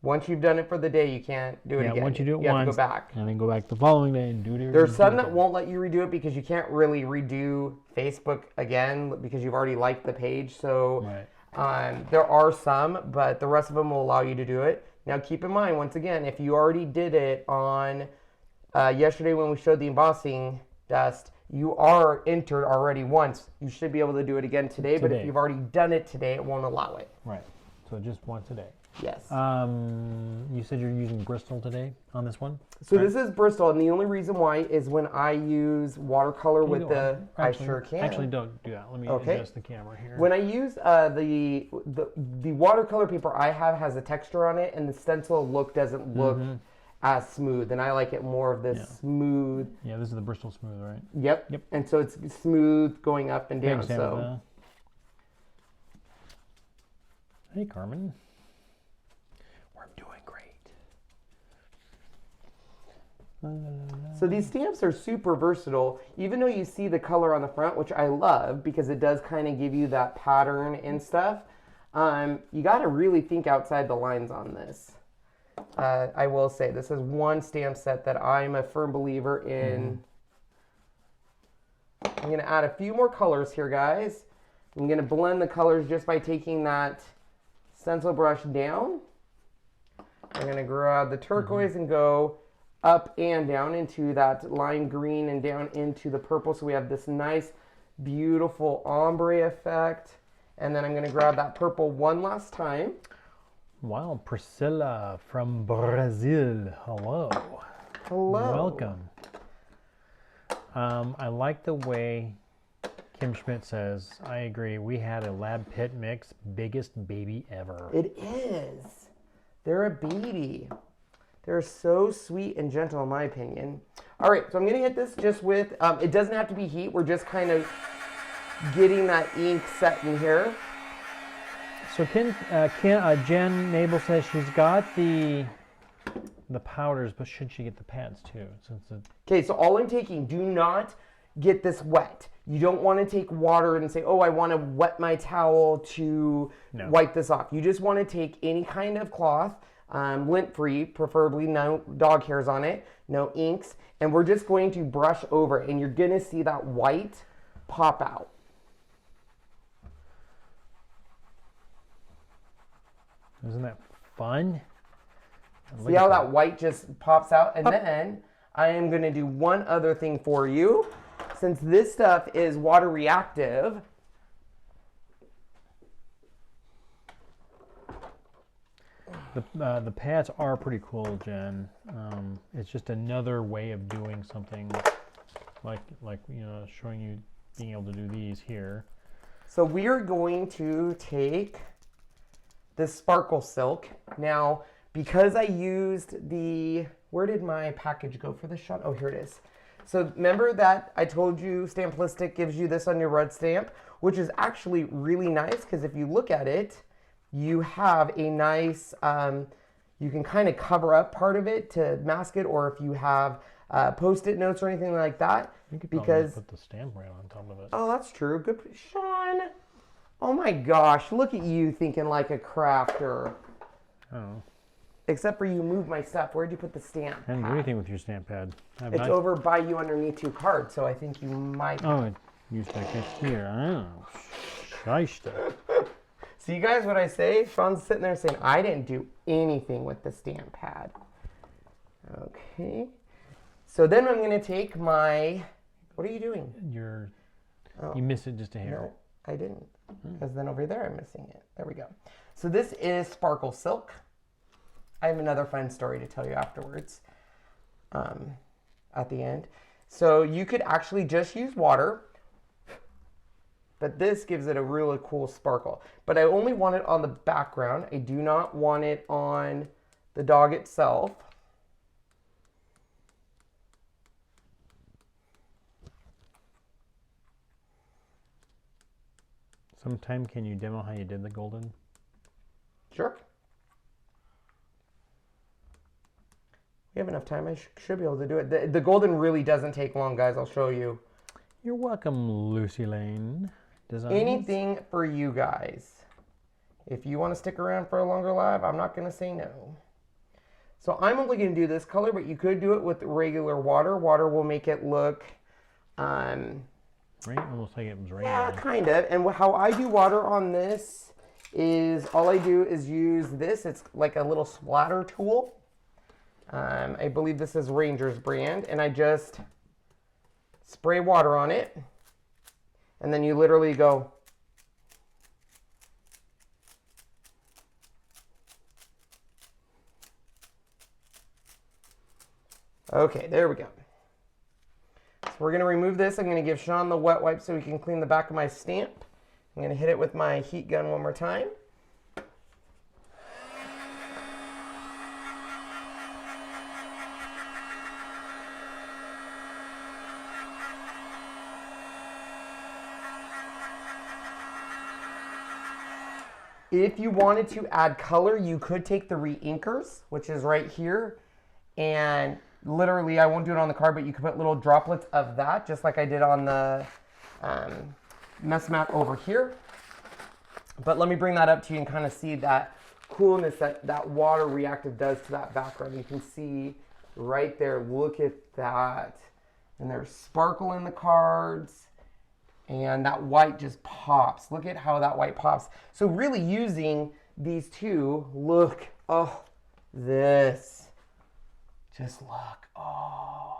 Once you've done it for the day, you can't do it again. Once you do it you once, have to go back. and then go back the following day and do it. There's some that won't let you redo it because you can't really redo Facebook again because you've already liked the page. So there are some, but the rest of them will allow you to do it. Now keep in mind, once again, if you already did it on yesterday when we showed the embossing dust, you are entered already once. You should be able to do it again today, but if you've already done it today, it won't allow it. Right, so just once a day. Yes. You said you're using Bristol today on this one? So this is Bristol, and the only reason why is when I use watercolor with the... Actually, I sure can. Actually, don't do that. Let me adjust the camera here. When I use the watercolor paper I have has a texture on it, and the stencil look doesn't look as smooth, and I like it more of this smooth... Yeah, this is the Bristol Smooth, right? Yep. And so it's smooth going up and down. So. Hey, Carmen. Doing great. So these stamps are super versatile, even though you see the color on the front, which I love because it does kind of give you that pattern and stuff. You got to really think outside the lines on this. I will say this is one stamp set that I'm a firm believer in. I'm going to add a few more colors here, guys. I'm going to blend the colors just by taking that stencil brush down. I'm going to grab the turquoise and go up and down into that lime green and down into the purple. So we have this nice, beautiful ombre effect. And then I'm going to grab that purple one last time. Wow, Priscilla from Brazil. Hello. Hello. Welcome. I like the way Kim Schmidt says, I agree, we had a lab pit mix, biggest baby ever. It is. They're a baby. They're so sweet and gentle in my opinion. All right, so I'm gonna hit this just with, it doesn't have to be heat. We're just kind of getting that ink set in here. So Jen Nabel says she's got the powders, but should she get the pads too? Okay, so all I'm taking, do not get this wet. You don't want to take water and say, oh, I want to wet my towel to wipe this off. You just want to take any kind of cloth, lint-free, preferably no dog hairs on it, no inks, and we're just going to brush over it, and you're going to see that white pop out. Isn't that fun? See how that white just pops out? And then I am going to do one other thing for you. Since this stuff is water reactive, the pads are pretty cool, Jen. It's just another way of doing something like you know, showing you being able to do these here. So we are going to take this sparkle silk. Now, because I used the, where did my package go for this shot? Oh, here it is. So remember that I told you Stamplistic gives you this on your red stamp, which is actually really nice because if you look at it, you have a nice, you can kind of cover up part of it to mask it, or if you have Post-it notes or anything like that. You could probably put the stamp right on top of it. Oh, that's true. Good, Sean. Oh my gosh, look at you thinking like a crafter. Oh. Except for you moved my stuff. Where'd you put the stamp I didn't do anything with your stamp pad. It's over by you underneath 2 cards, so I think you might. Oh, it used back here. Oh, shyster. See, guys, what I say? Sean's sitting there saying, I didn't do anything with the stamp pad. Okay. So then I'm going to take my What are you doing? You missed it just a hair. No, I didn't. Because then over there I'm missing it. There we go. So this is Sparkle Silk. I have another fun story to tell you afterwards. At the end. So you could actually just use water. But this gives it a really cool sparkle. But I only want it on the background. I do not want it on the dog itself. Sometime can you demo how you did the golden? Sure. We have enough time. I should be able to do it. The golden really doesn't take long, guys. I'll show you. You're welcome, Lucy Lane Designs. Anything for you guys. If you want to stick around for a longer live, I'm not going to say no. So I'm only going to do this color, but you could do it with regular water. Water will make it look... Rain? Almost like it was raining. Yeah, kind of. And how I do water on this is all I do is use this. It's like a little splatter tool. I believe this is Ranger's brand. And I just spray water on it. And then you literally go... Okay, there we go. So we're going to remove this. I'm going to give Sean the wet wipe so he can clean the back of my stamp. I'm going to hit it with my heat gun one more time. If you wanted to add color, you could take the re-inkers, which is right here, and literally, I won't do it on the card, but you can put little droplets of that, just like I did on the mess mat over here. But let me bring that up to you and kind of see that coolness that water reactive does to that background. You can see right there, look at that. And there's sparkle in the cards. And that white just pops. Look at how that white pops. So really using these two, look, oh, this. Just look, oh.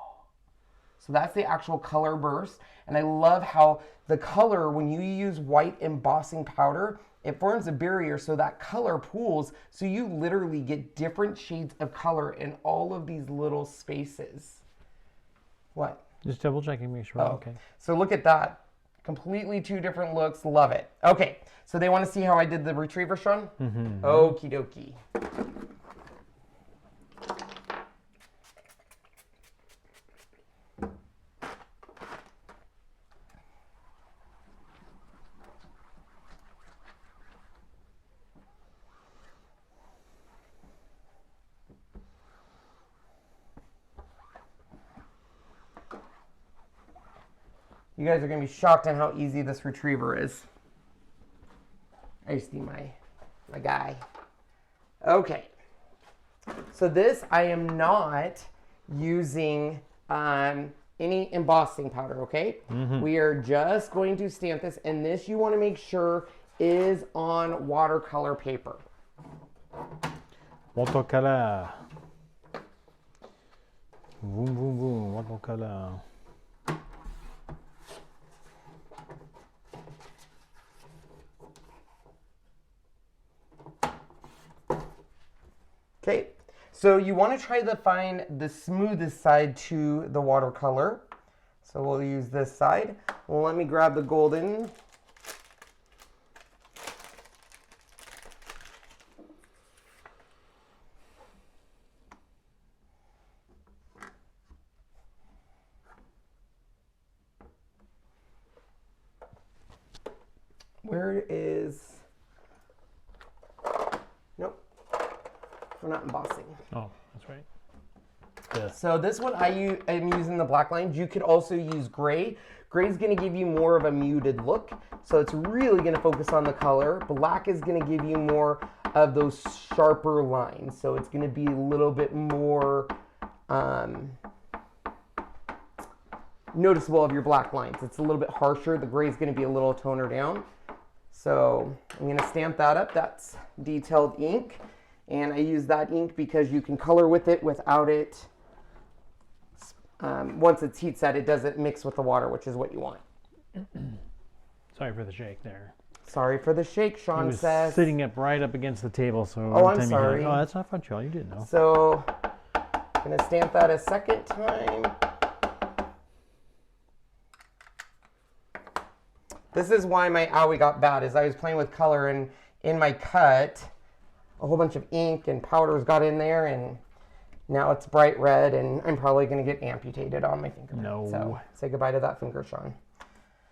So that's the actual color burst. And I love how the color, when you use white embossing powder, it forms a barrier so that color pools. So you literally get different shades of color in all of these little spaces. What? Just double checking, make sure. Oh. Okay. So look at that. Completely two different looks. Love it. Okay. So they want to see how I did the retriever, Sean? Mm-hmm. Okie dokie. You guys are going to be shocked on how easy this retriever is. I just need my guy. Okay. So this, I am not using any embossing powder, okay? Mm-hmm. We are just going to stamp this, and this you want to make sure is on watercolor paper. Watercolor. Boom, boom, boom, watercolor. Okay, so you want to try to find the smoothest side to the watercolor. So we'll use this side. Well, let me grab the golden. Where is... Nope. We're not embossing. Oh, that's right. Yeah. So this one I'm using the black lines. You could also use gray. Gray is going to give you more of a muted look. So it's really going to focus on the color. Black is going to give you more of those sharper lines. So it's going to be a little bit more noticeable of your black lines. It's a little bit harsher. The gray is going to be a little toner down. So I'm going to stamp that up. That's detailed ink. And I use that ink because you can color with it without it once it's heat set, it doesn't mix with the water, which is what you want. Sorry for the shake there. Sorry for the shake, Sean says. Sitting up right up against the table, so oh, I'm sorry. Oh, that's not fun, Joel. You didn't know. So I'm gonna stamp that a second time. This is why my owie got bad, is I was playing with color, and in my cut, a whole bunch of ink and powders got in there, and now it's bright red, and I'm probably gonna get amputated on my finger. No. So say goodbye to that finger, Sean.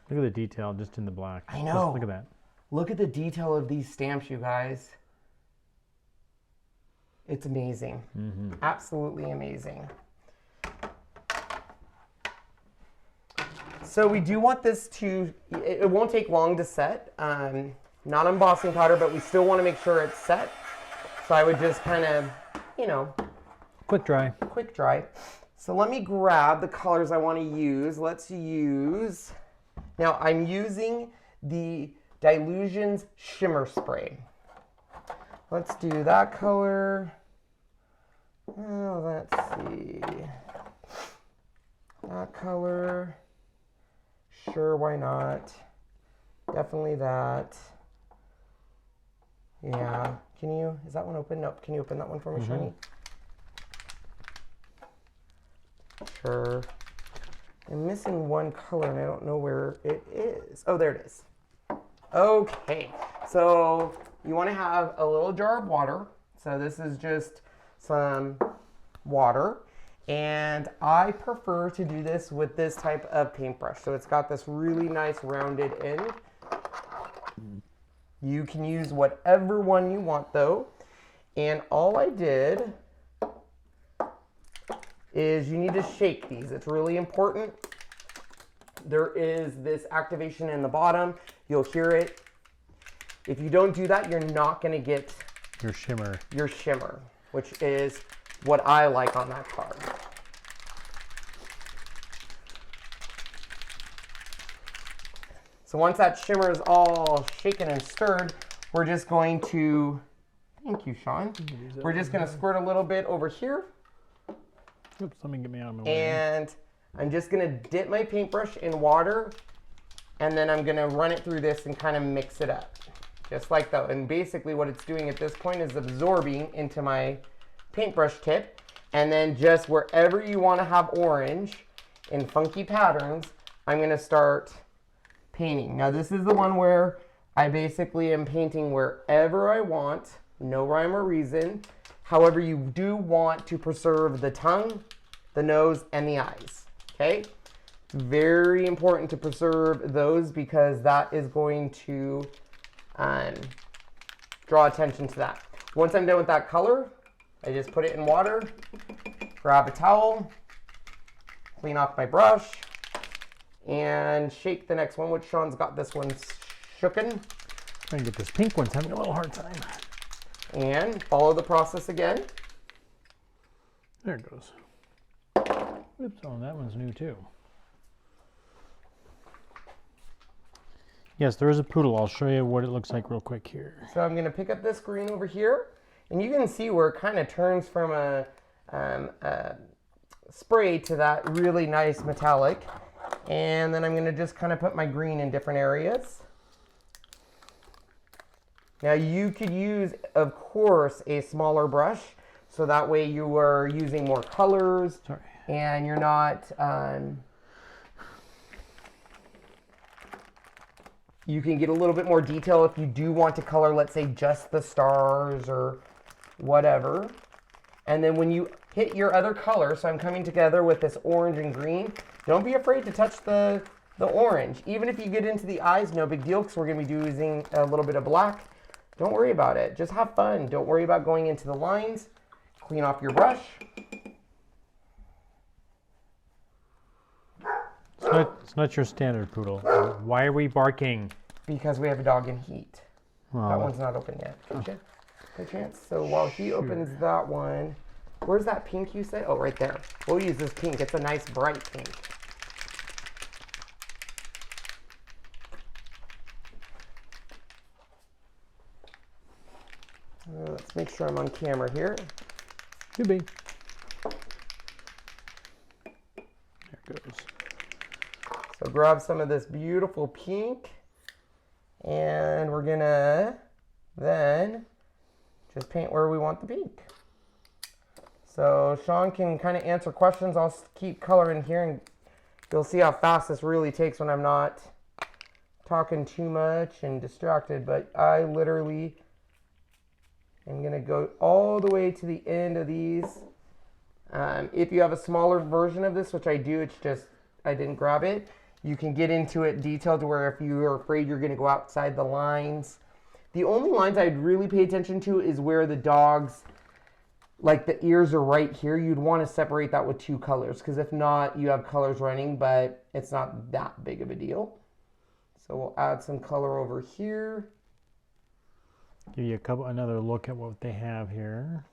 Look at the detail just in the black. I know. Just look at that. Look at the detail of these stamps, you guys. It's amazing. Mm-hmm. Absolutely amazing. So we do want this to, it won't take long to set. Not embossing powder, but we still want to make sure it's set. So I would just kind of, you know. Quick dry. Quick dry. So let me grab the colors I want to use. Let's use, now I'm using the Dilutions Shimmer Spray. Let's do that color. Oh, let's see. That color. Sure, why not? Definitely that. Yeah. Can you, is that one open? Nope. Can you open that one for me, Shani? Sure. I'm missing one color and I don't know where it is. Oh, there it is. Okay. So you want to have a little jar of water. So this is just some water. And I prefer to do this with this type of paintbrush. So it's got this really nice rounded end. You can use whatever one you want though. And all I did is you need to shake these. It's really important. There is this activation in the bottom. You'll hear it. If you don't do that, you're not gonna get your shimmer. Your shimmer, which is what I like on that card. So once that shimmer is all shaken and stirred, we're just going to, thank you, Sean. We're just gonna squirt a little bit over here. Oops, let me get me out of my way. And I'm just gonna dip my paintbrush in water, and then I'm gonna run it through this and kind of mix it up. Just like that. And basically what it's doing at this point is absorbing into my paintbrush tip, and then just wherever you want to have orange in funky patterns, I'm going to start painting. Now this is the one where I basically am painting wherever I want, no rhyme or reason. However, you do want to preserve the tongue, the nose, and the eyes, okay? It's very important to preserve those because that is going to draw attention to that. Once I'm done with that color, I just put it in water, grab a towel, clean off my brush, and shake the next one, which Sean's got this one shooken. Trying to get this pink one, it's having a little hard time. And follow the process again. There it goes. Oops, oh, that one's new too. Yes, there is a poodle. I'll show you what it looks like real quick here. So I'm going to pick up this green over here, and you can see where it kind of turns from a spray to that really nice metallic. And then I'm going to just kind of put my green in different areas. Now you could use, of course, a smaller brush, so that way you are using more colors. Sorry. And you're not, you can get a little bit more detail if you do want to color, let's say, just the stars or whatever. And then when you hit your other color, so I'm coming together with this orange and green, don't be afraid to touch the orange. Even if you get into the eyes, no big deal, because we're going to be using a little bit of black. Don't worry about it. Just have fun. Don't worry about going into the lines. Clean off your brush. It's not your standard poodle. Why are we barking? Because we have a dog in heat. Oh. That one's not open yet. Could you? By chance? So while he opens that one, where's that pink you said? Oh, right there. We'll use this pink. It's a nice bright pink. Let's make sure I'm on camera here. Could be. So grab some of this beautiful pink, and we're gonna then just paint where we want the pink. So Sean can kind of answer questions. I'll keep coloring here, and you'll see how fast this really takes when I'm not talking too much and distracted. But I literally am gonna go all the way to the end of these. If you have a smaller version of this, which I do, it's just I didn't grab it, you can get into it detailed to where if you are afraid you're gonna go outside the lines. The only lines I'd really pay attention to is where the dogs, like the ears are right here. You'd want to separate that with 2 colors, because if not, you have colors running, but it's not that big of a deal. So we'll add some color over here. Give you another look at what they have here.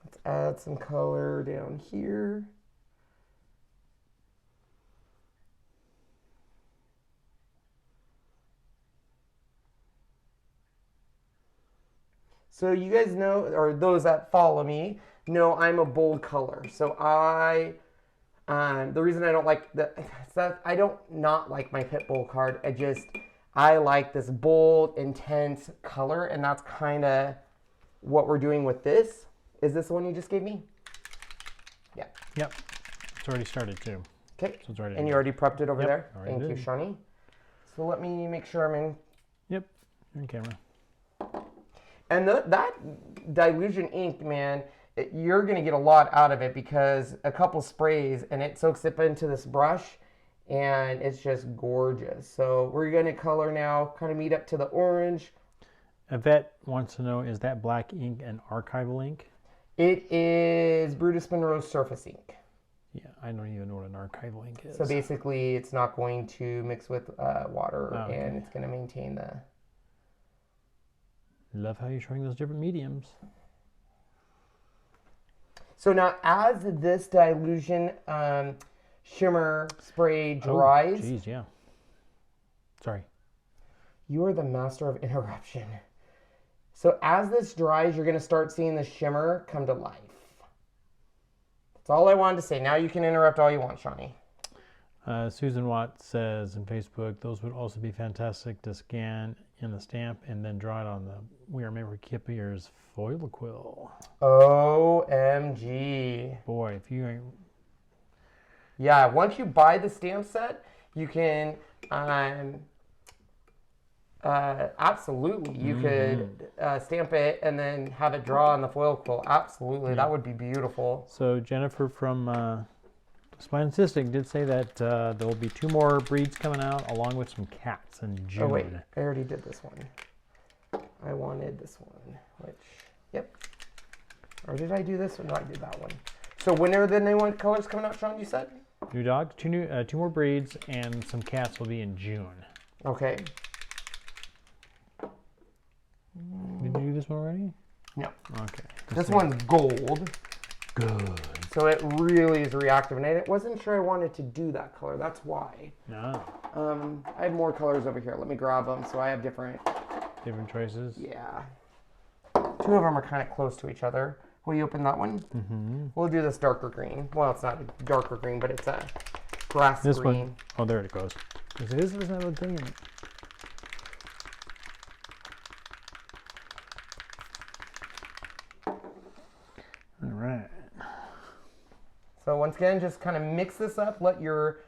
Let's add some color down here. So you guys know, or those that follow me, know I'm a bold color. So the reason I don't like I don't not like my pit bull card. I like this bold, intense color, and that's kind of what we're doing with this. Is this the one you just gave me? Yeah. Yep. It's already started too. Okay. So it's already and you already prepped it over there? Already Thank you, Shawnee. So let me make sure I'm in. Yep. You're in camera. And that Dilution ink, man, you're going to get a lot out of it, because a couple sprays and it soaks up into this brush, and it's just gorgeous. So we're going to color now, kind of meet up to the orange. Yvette wants to know, is that black ink an archival ink? It is Brutus Monroe's Surface ink. Yeah, I don't even know what an archival ink is. So basically, it's not going to mix with water, okay. And it's going to maintain the... Love how you're showing those different mediums. So now, as this dilution shimmer spray dries... Oh, geez, yeah. Sorry. You are the master of interruption. So as this dries, you're going to start seeing the shimmer come to life. That's all I wanted to say. Now you can interrupt all you want, Shawnee. Susan Watt says in Facebook, those would also be fantastic to scan in the stamp and then draw it on the We Are Made for Kippier's foil quill. OMG. Boy, if you ain't... Yeah, once you buy the stamp set, you can... absolutely. You could stamp it and then have it draw on the foil quill. Absolutely. Yeah. That would be beautiful. So Jennifer from Stamplistic did say that there will be 2 more breeds coming out along with some cats in June. Oh wait, I already did this one. I wanted this one, which, yep. Or did I do this one? No, I did that one. So when are the new colors coming out, Sean, you said? New dogs, 2 more breeds, and some cats will be in June. Okay. Did you do this one already? No. Okay. This one's gold. Good. So it really is reactive, and I wasn't sure I wanted to do that color. That's why. No. I have more colors over here. Let me grab them so I have different choices. Yeah. 2 of them are kind of close to each other. Will you open that one? Mm-hmm. We'll do this darker green. Well, it's not a darker green, but it's a grass green. One. Oh, there it goes. There's another thing in it. All right. So once again, just kind of mix this up. Let your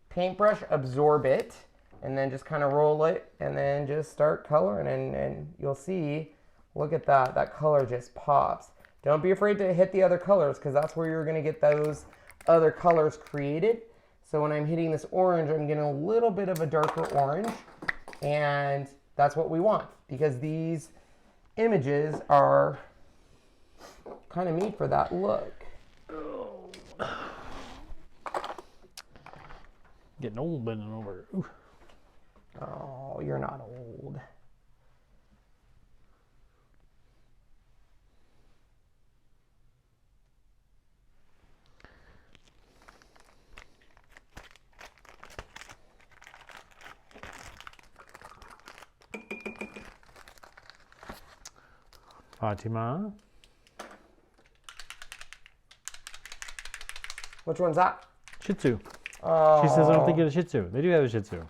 paintbrush absorb it, and then just kind of roll it, and then just start coloring, and you'll see, look at that. That color just pops. Don't be afraid to hit the other colors, because that's where you're going to get those other colors created. So when I'm hitting this orange, I'm getting a little bit of a darker orange, and that's what we want, because these images are kind of made for that look. Getting old bending over. Ooh. Oh, you're not old. Fatima. Which one's that? Shih Tzu. Oh. She says, I don't think it's a Shih Tzu. They do have a Shih Tzu.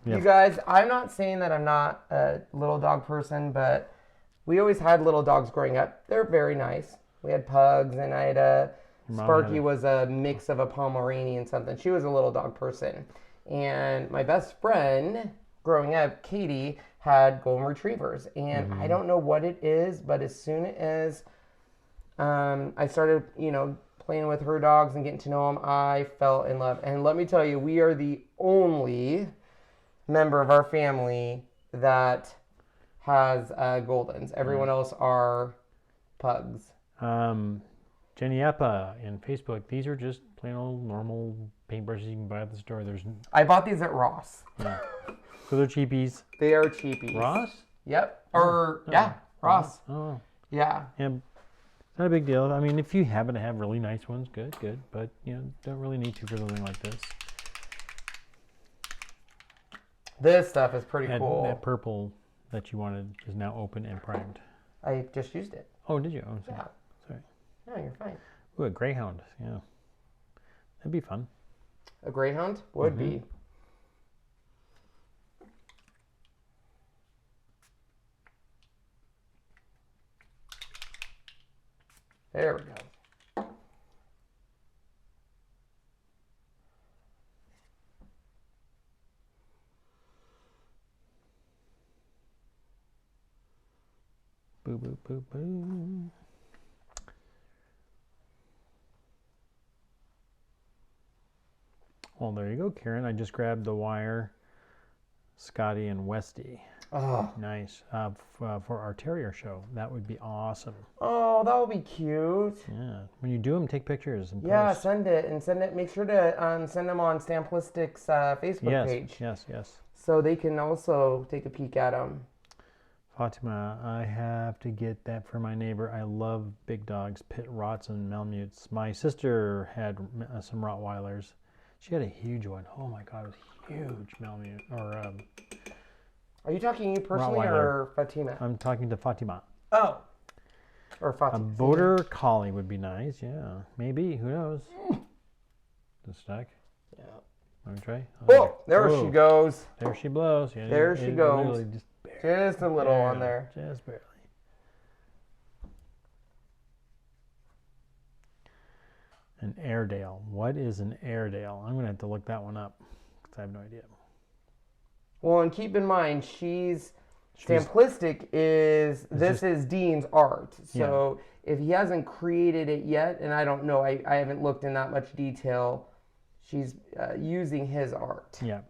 You guys, I'm not saying that I'm not a little dog person, but we always had little dogs growing up. They're very nice. We had pugs, and I had a Sparky was a mix of a Pomeranian and something. She was a little dog person. And my best friend growing up, Katie, had golden retrievers. And I don't know what it is, but as soon as I started, you know, playing with her dogs and getting to know them, I fell in love. And let me tell you, we are the only member of our family that has Goldens. Everyone else are pugs. Jenny Appa in Facebook. These are just plain old normal paintbrushes you can buy at the store. I bought these at Ross. Yeah. So they're cheapies. They are cheapies. Ross? Yep. Or yeah, Ross. Oh. Yeah. Yeah. It's not a big deal. I mean, if you happen to have really nice ones, good. But you know, don't really need to for something like this. This stuff is pretty cool. That purple that you wanted is now open and primed. I just used it. Oh, did you? Oh, sorry. Yeah. Sorry. No, you're fine. Ooh, a greyhound. Yeah. That'd be fun. A greyhound would be. There we go. Boo, boo, boo, boo. Well, there you go, Karen. I just grabbed the wire, Scotty and Westy. Oh. Nice. For our terrier show. That would be awesome. Oh, that would be cute. Yeah. When you do them, take pictures and Yeah, post. send it. Make sure to send them on Stamplistic's Facebook page. Yes. So they can also take a peek at them. Fatima, I have to get that for my neighbor. I love big dogs, pit rots and Malamutes. My sister had some Rottweilers. She had a huge one. Oh my God, it was huge Malamute. Are you talking to you personally Rottweiler. or Fatima? I'm talking to Fatima. Oh. Or A Fatima. border collie would be nice. Yeah, maybe. Who knows? Is it stuck? Yeah. Want to try? Oh, there she goes. There she blows. Yeah, There she goes. literally just Just a little on there. Just barely. An Airedale. What is an Airedale? I'm going to have to look that one up because I have no idea. Well, and keep in mind, Stamplistic this is Dean's art. So if he hasn't created it yet, and I don't know, I haven't looked in that much detail, she's using his art. Yeah.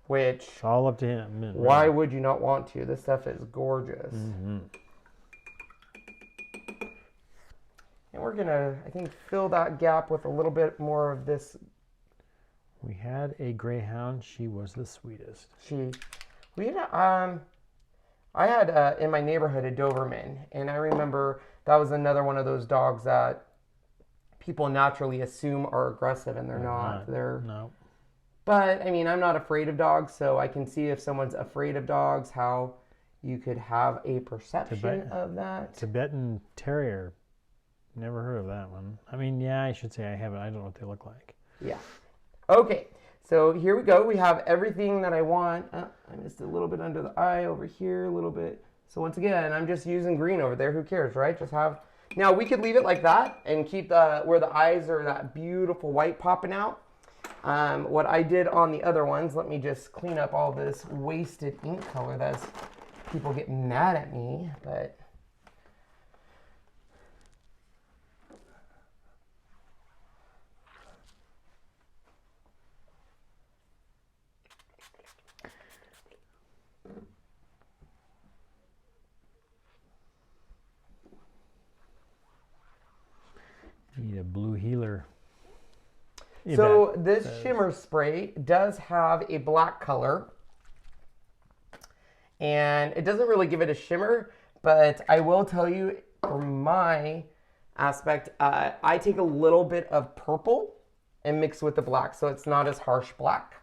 Which, It's all up to him. why would you not want to? This stuff is gorgeous. Mm-hmm. And we're going to, I think, fill that gap with a little bit more of this. We had a greyhound. She was the sweetest. I had in my neighborhood a Doberman, and I remember that was another one of those dogs that people naturally assume are aggressive, and they're not. No. But I mean, I'm not afraid of dogs, so I can see if someone's afraid of dogs, how you could have a perception of that. Tibetan Terrier. Never heard of that one. I mean, yeah, I should say I haven't. I don't know what they look like. Yeah. Okay, so here we go. We have everything that I want. I missed a little bit under the eye over here, a little bit. So once again, I'm just using green over there. Who cares, right? Just have... Now, we could leave it like that and keep where the eyes are that beautiful white popping out. What I did on the other ones, let me just clean up all this wasted ink color. That's people get mad at me, but... Need a blue healer. So this shimmer spray does have a black color, and it doesn't really give it a shimmer, but I will tell you from my aspect, I take a little bit of purple and mix with the black, so it's not as harsh black.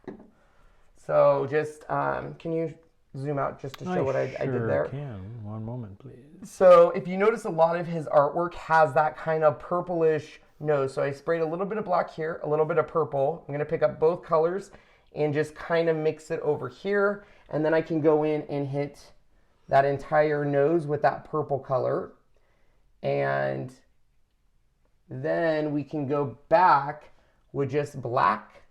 So just, can you zoom out just to show what I did there. Can. One moment, please. So if you notice, a lot of his artwork has that kind of purplish nose. So I sprayed a little bit of black here, a little bit of purple. I'm going to pick up both colors and just kind of mix it over here. And then I can go in and hit that entire nose with that purple color. And then we can go back with just black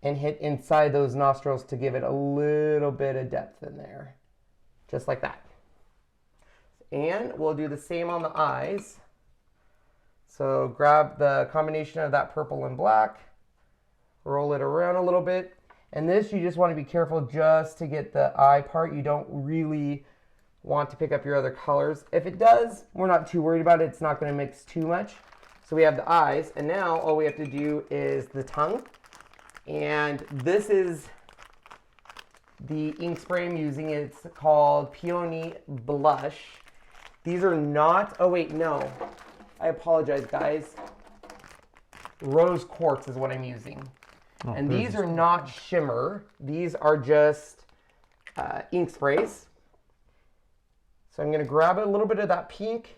and hit inside those nostrils to give it a little bit of depth in there. Just like that. And we'll do the same on the eyes. So grab the combination of that purple and black, roll it around a little bit. And this, you just want to be careful just to get the eye part. You don't really want to pick up your other colors. If it does, we're not too worried about it. It's not going to mix too much. So we have the eyes, and now all we have to do is the tongue. And this is the ink spray I'm using. It's called Peony Blush. These are not, oh wait, no. I apologize, guys. Rose Quartz is what I'm using. Oh, and these are not shimmer. These are just ink sprays. So I'm going to grab a little bit of that pink.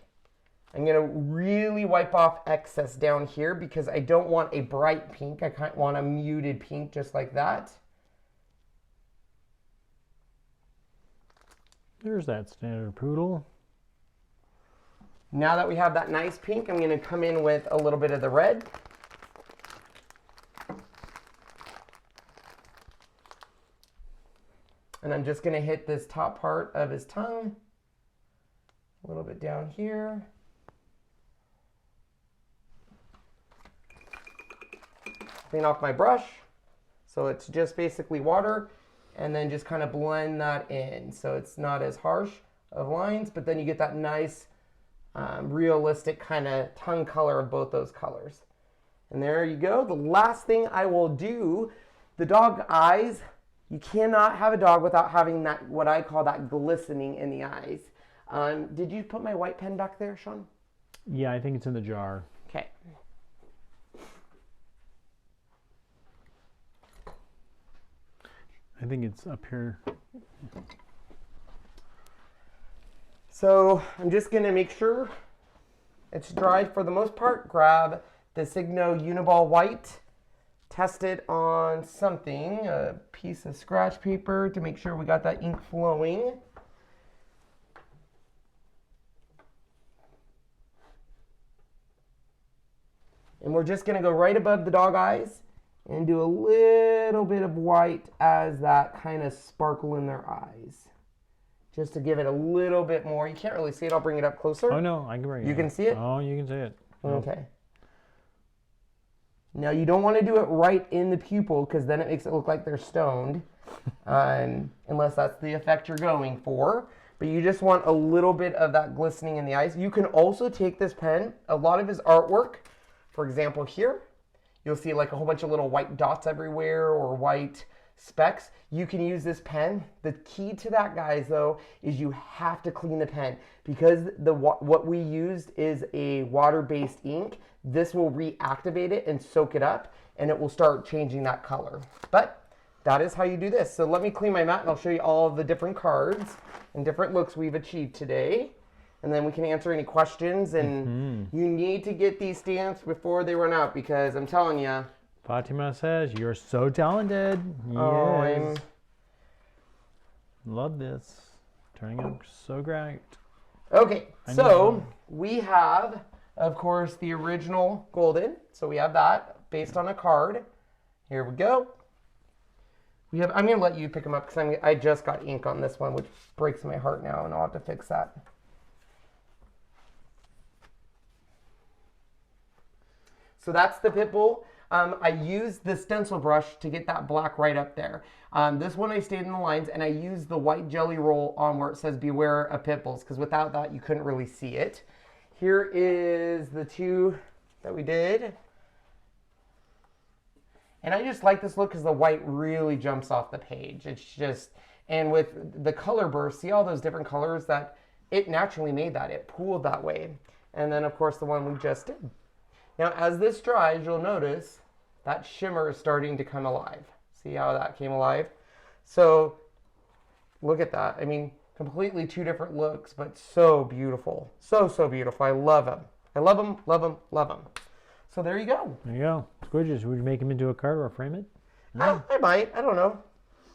I'm going to really wipe off excess down here because I don't want a bright pink. I kind of want a muted pink just like that. There's that standard poodle. Now that we have that nice pink, I'm going to come in with a little bit of the red. And I'm just going to hit this top part of his tongue. A little bit down here. Clean off my brush. So it's just basically water. And then just kind of blend that in. So it's not as harsh of lines, but then you get that nice realistic kind of tongue color of both those colors. And there you go. The last thing I will do, the dog eyes. You cannot have a dog without having that, what I call that glistening in the eyes. Did you put my white pen back there, Sean? Yeah, I think it's in the jar. Okay. I think it's up here. So I'm just going to make sure it's dried for the most part. Grab the Signo Uniball White. Test it on something, a piece of scratch paper to make sure we got that ink flowing. And we're just going to go right above the dog eyes and do a little bit of white as that kind of sparkle in their eyes. Just to give it a little bit more. You can't really see it. I'll bring it up closer. Oh, no, I can bring it up. You can see it? Oh, you can see it. Okay. Now, you don't want to do it right in the pupil because then it makes it look like they're stoned, unless that's the effect you're going for. But you just want a little bit of that glistening in the eyes. You can also take this pen, a lot of his artwork, for example here, you'll see like a whole bunch of little white dots everywhere or white specks. You can use this pen. The key to that, guys, though, is you have to clean the pen because what we used is a water-based ink. This will reactivate it and soak it up, and it will start changing that color. But that is how you do this. So let me clean my mat, and I'll show you all of the different cards and different looks we've achieved today. And then we can answer any questions. And you need to get these stamps before they run out because I'm telling you. Fatima says, you're so talented. Oh, yes. Love this. Turning out so great. Okay, so we have, of course, the original golden. So we have that based on a card. Here we go. We have. I'm going to let you pick them up because I just got ink on this one, which breaks my heart now, and I'll have to fix that. So that's the Pitbull. I used the stencil brush to get that black right up there. This one I stayed in the lines, and I used the white jelly roll on where it says beware of Pitbulls, because without that you couldn't really see it. Here is the two that we did. And I just like this look because the white really jumps off the page. It's just, and with the color burst, see all those different colors that it naturally made that. It pooled that way. And then, of course, the one we just did. Now, as this dries, you'll notice that shimmer is starting to come alive. See how that came alive? So Look at that. I mean, completely two different looks, but so beautiful. So, so beautiful. I love them. I love them, love them, love them. So there you go. There you go. It's gorgeous. Would you make them into a card or frame it? I might. I don't know.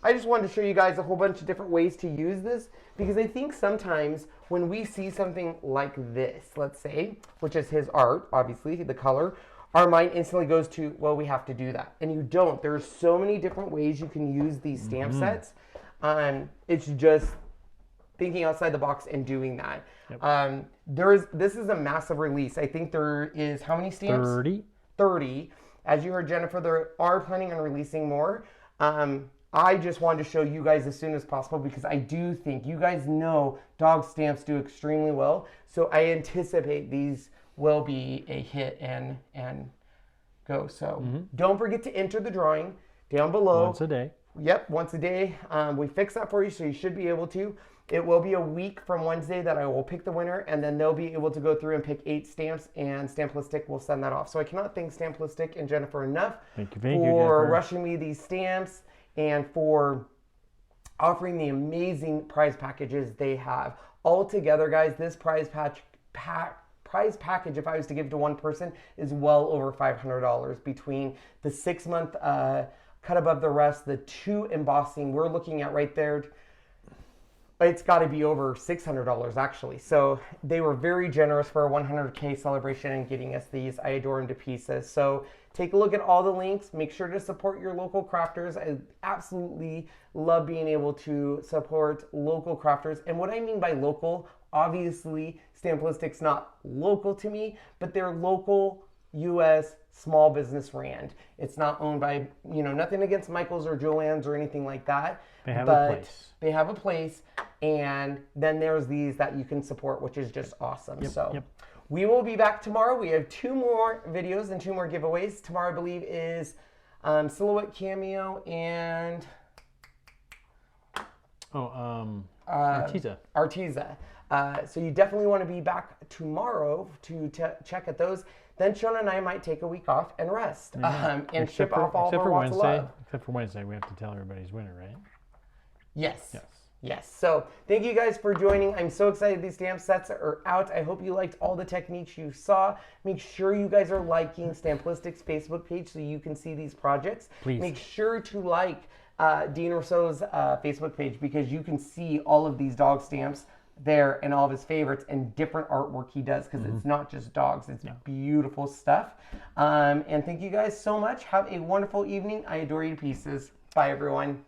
I just wanted to show you guys a whole bunch of different ways to use this because I think sometimes when we see something like this, let's say, which is his art, obviously, the color, our mind instantly goes to, well, we have to do that. And you don't. There's so many different ways you can use these stamp sets. It's just thinking outside the box and doing that. Yep. This is a massive release. I think there is how many stamps? 30. 30. As you heard Jennifer, they are planning on releasing more. I just wanted to show you guys as soon as possible because I do think you guys know dog stamps do extremely well. So I anticipate these will be a hit and go. So don't forget to enter the drawing down below. Once a day. Yep, once a day. We fix that for you, so you should be able to. It will be a week from Wednesday that I will pick the winner, and then they'll be able to go through and pick 8 stamps, and Stamplistic will send that off. So I cannot thank Stamplistic and Jennifer enough for rushing me these stamps and for offering the amazing prize packages they have. All together, guys, this prize package, if I was to give to one person, is well over $500 between the 6-month cut above the rest, the 2 embossing we're looking at right there. It's got to be over $600 actually. So they were very generous for a 100K celebration and getting us these. I adore them to pieces. So take a look at all the links. Make sure to support your local crafters. I absolutely love being able to support local crafters. And what I mean by local, obviously Stamplistic's not local to me, but they're local U.S. small business brand. It's not owned by, nothing against Michael's or Joann's or anything like that. They have a place. They have a place, and then there's these that you can support, which is just awesome. We will be back tomorrow. We have 2 more videos and 2 more giveaways. Tomorrow, I believe, is Silhouette Cameo and Arteza. Arteza. So you definitely want to be back tomorrow to check at those. Then Shona and I might take a week off and rest and ship off all of our lots of love. Except for Wednesday, we have to tell everybody's winner, right? Yes. So thank you guys for joining. I'm so excited these stamp sets are out. I hope you liked all the techniques you saw. Make sure you guys are liking Stamplistic's Facebook page so you can see these projects. Please. Make sure to like Dean Russo's Facebook page because you can see all of these dog stamps there and all of his favorites and different artwork he does because it's not just dogs. It's beautiful stuff. And thank you guys so much. Have a wonderful evening. I adore you to pieces. Bye, everyone.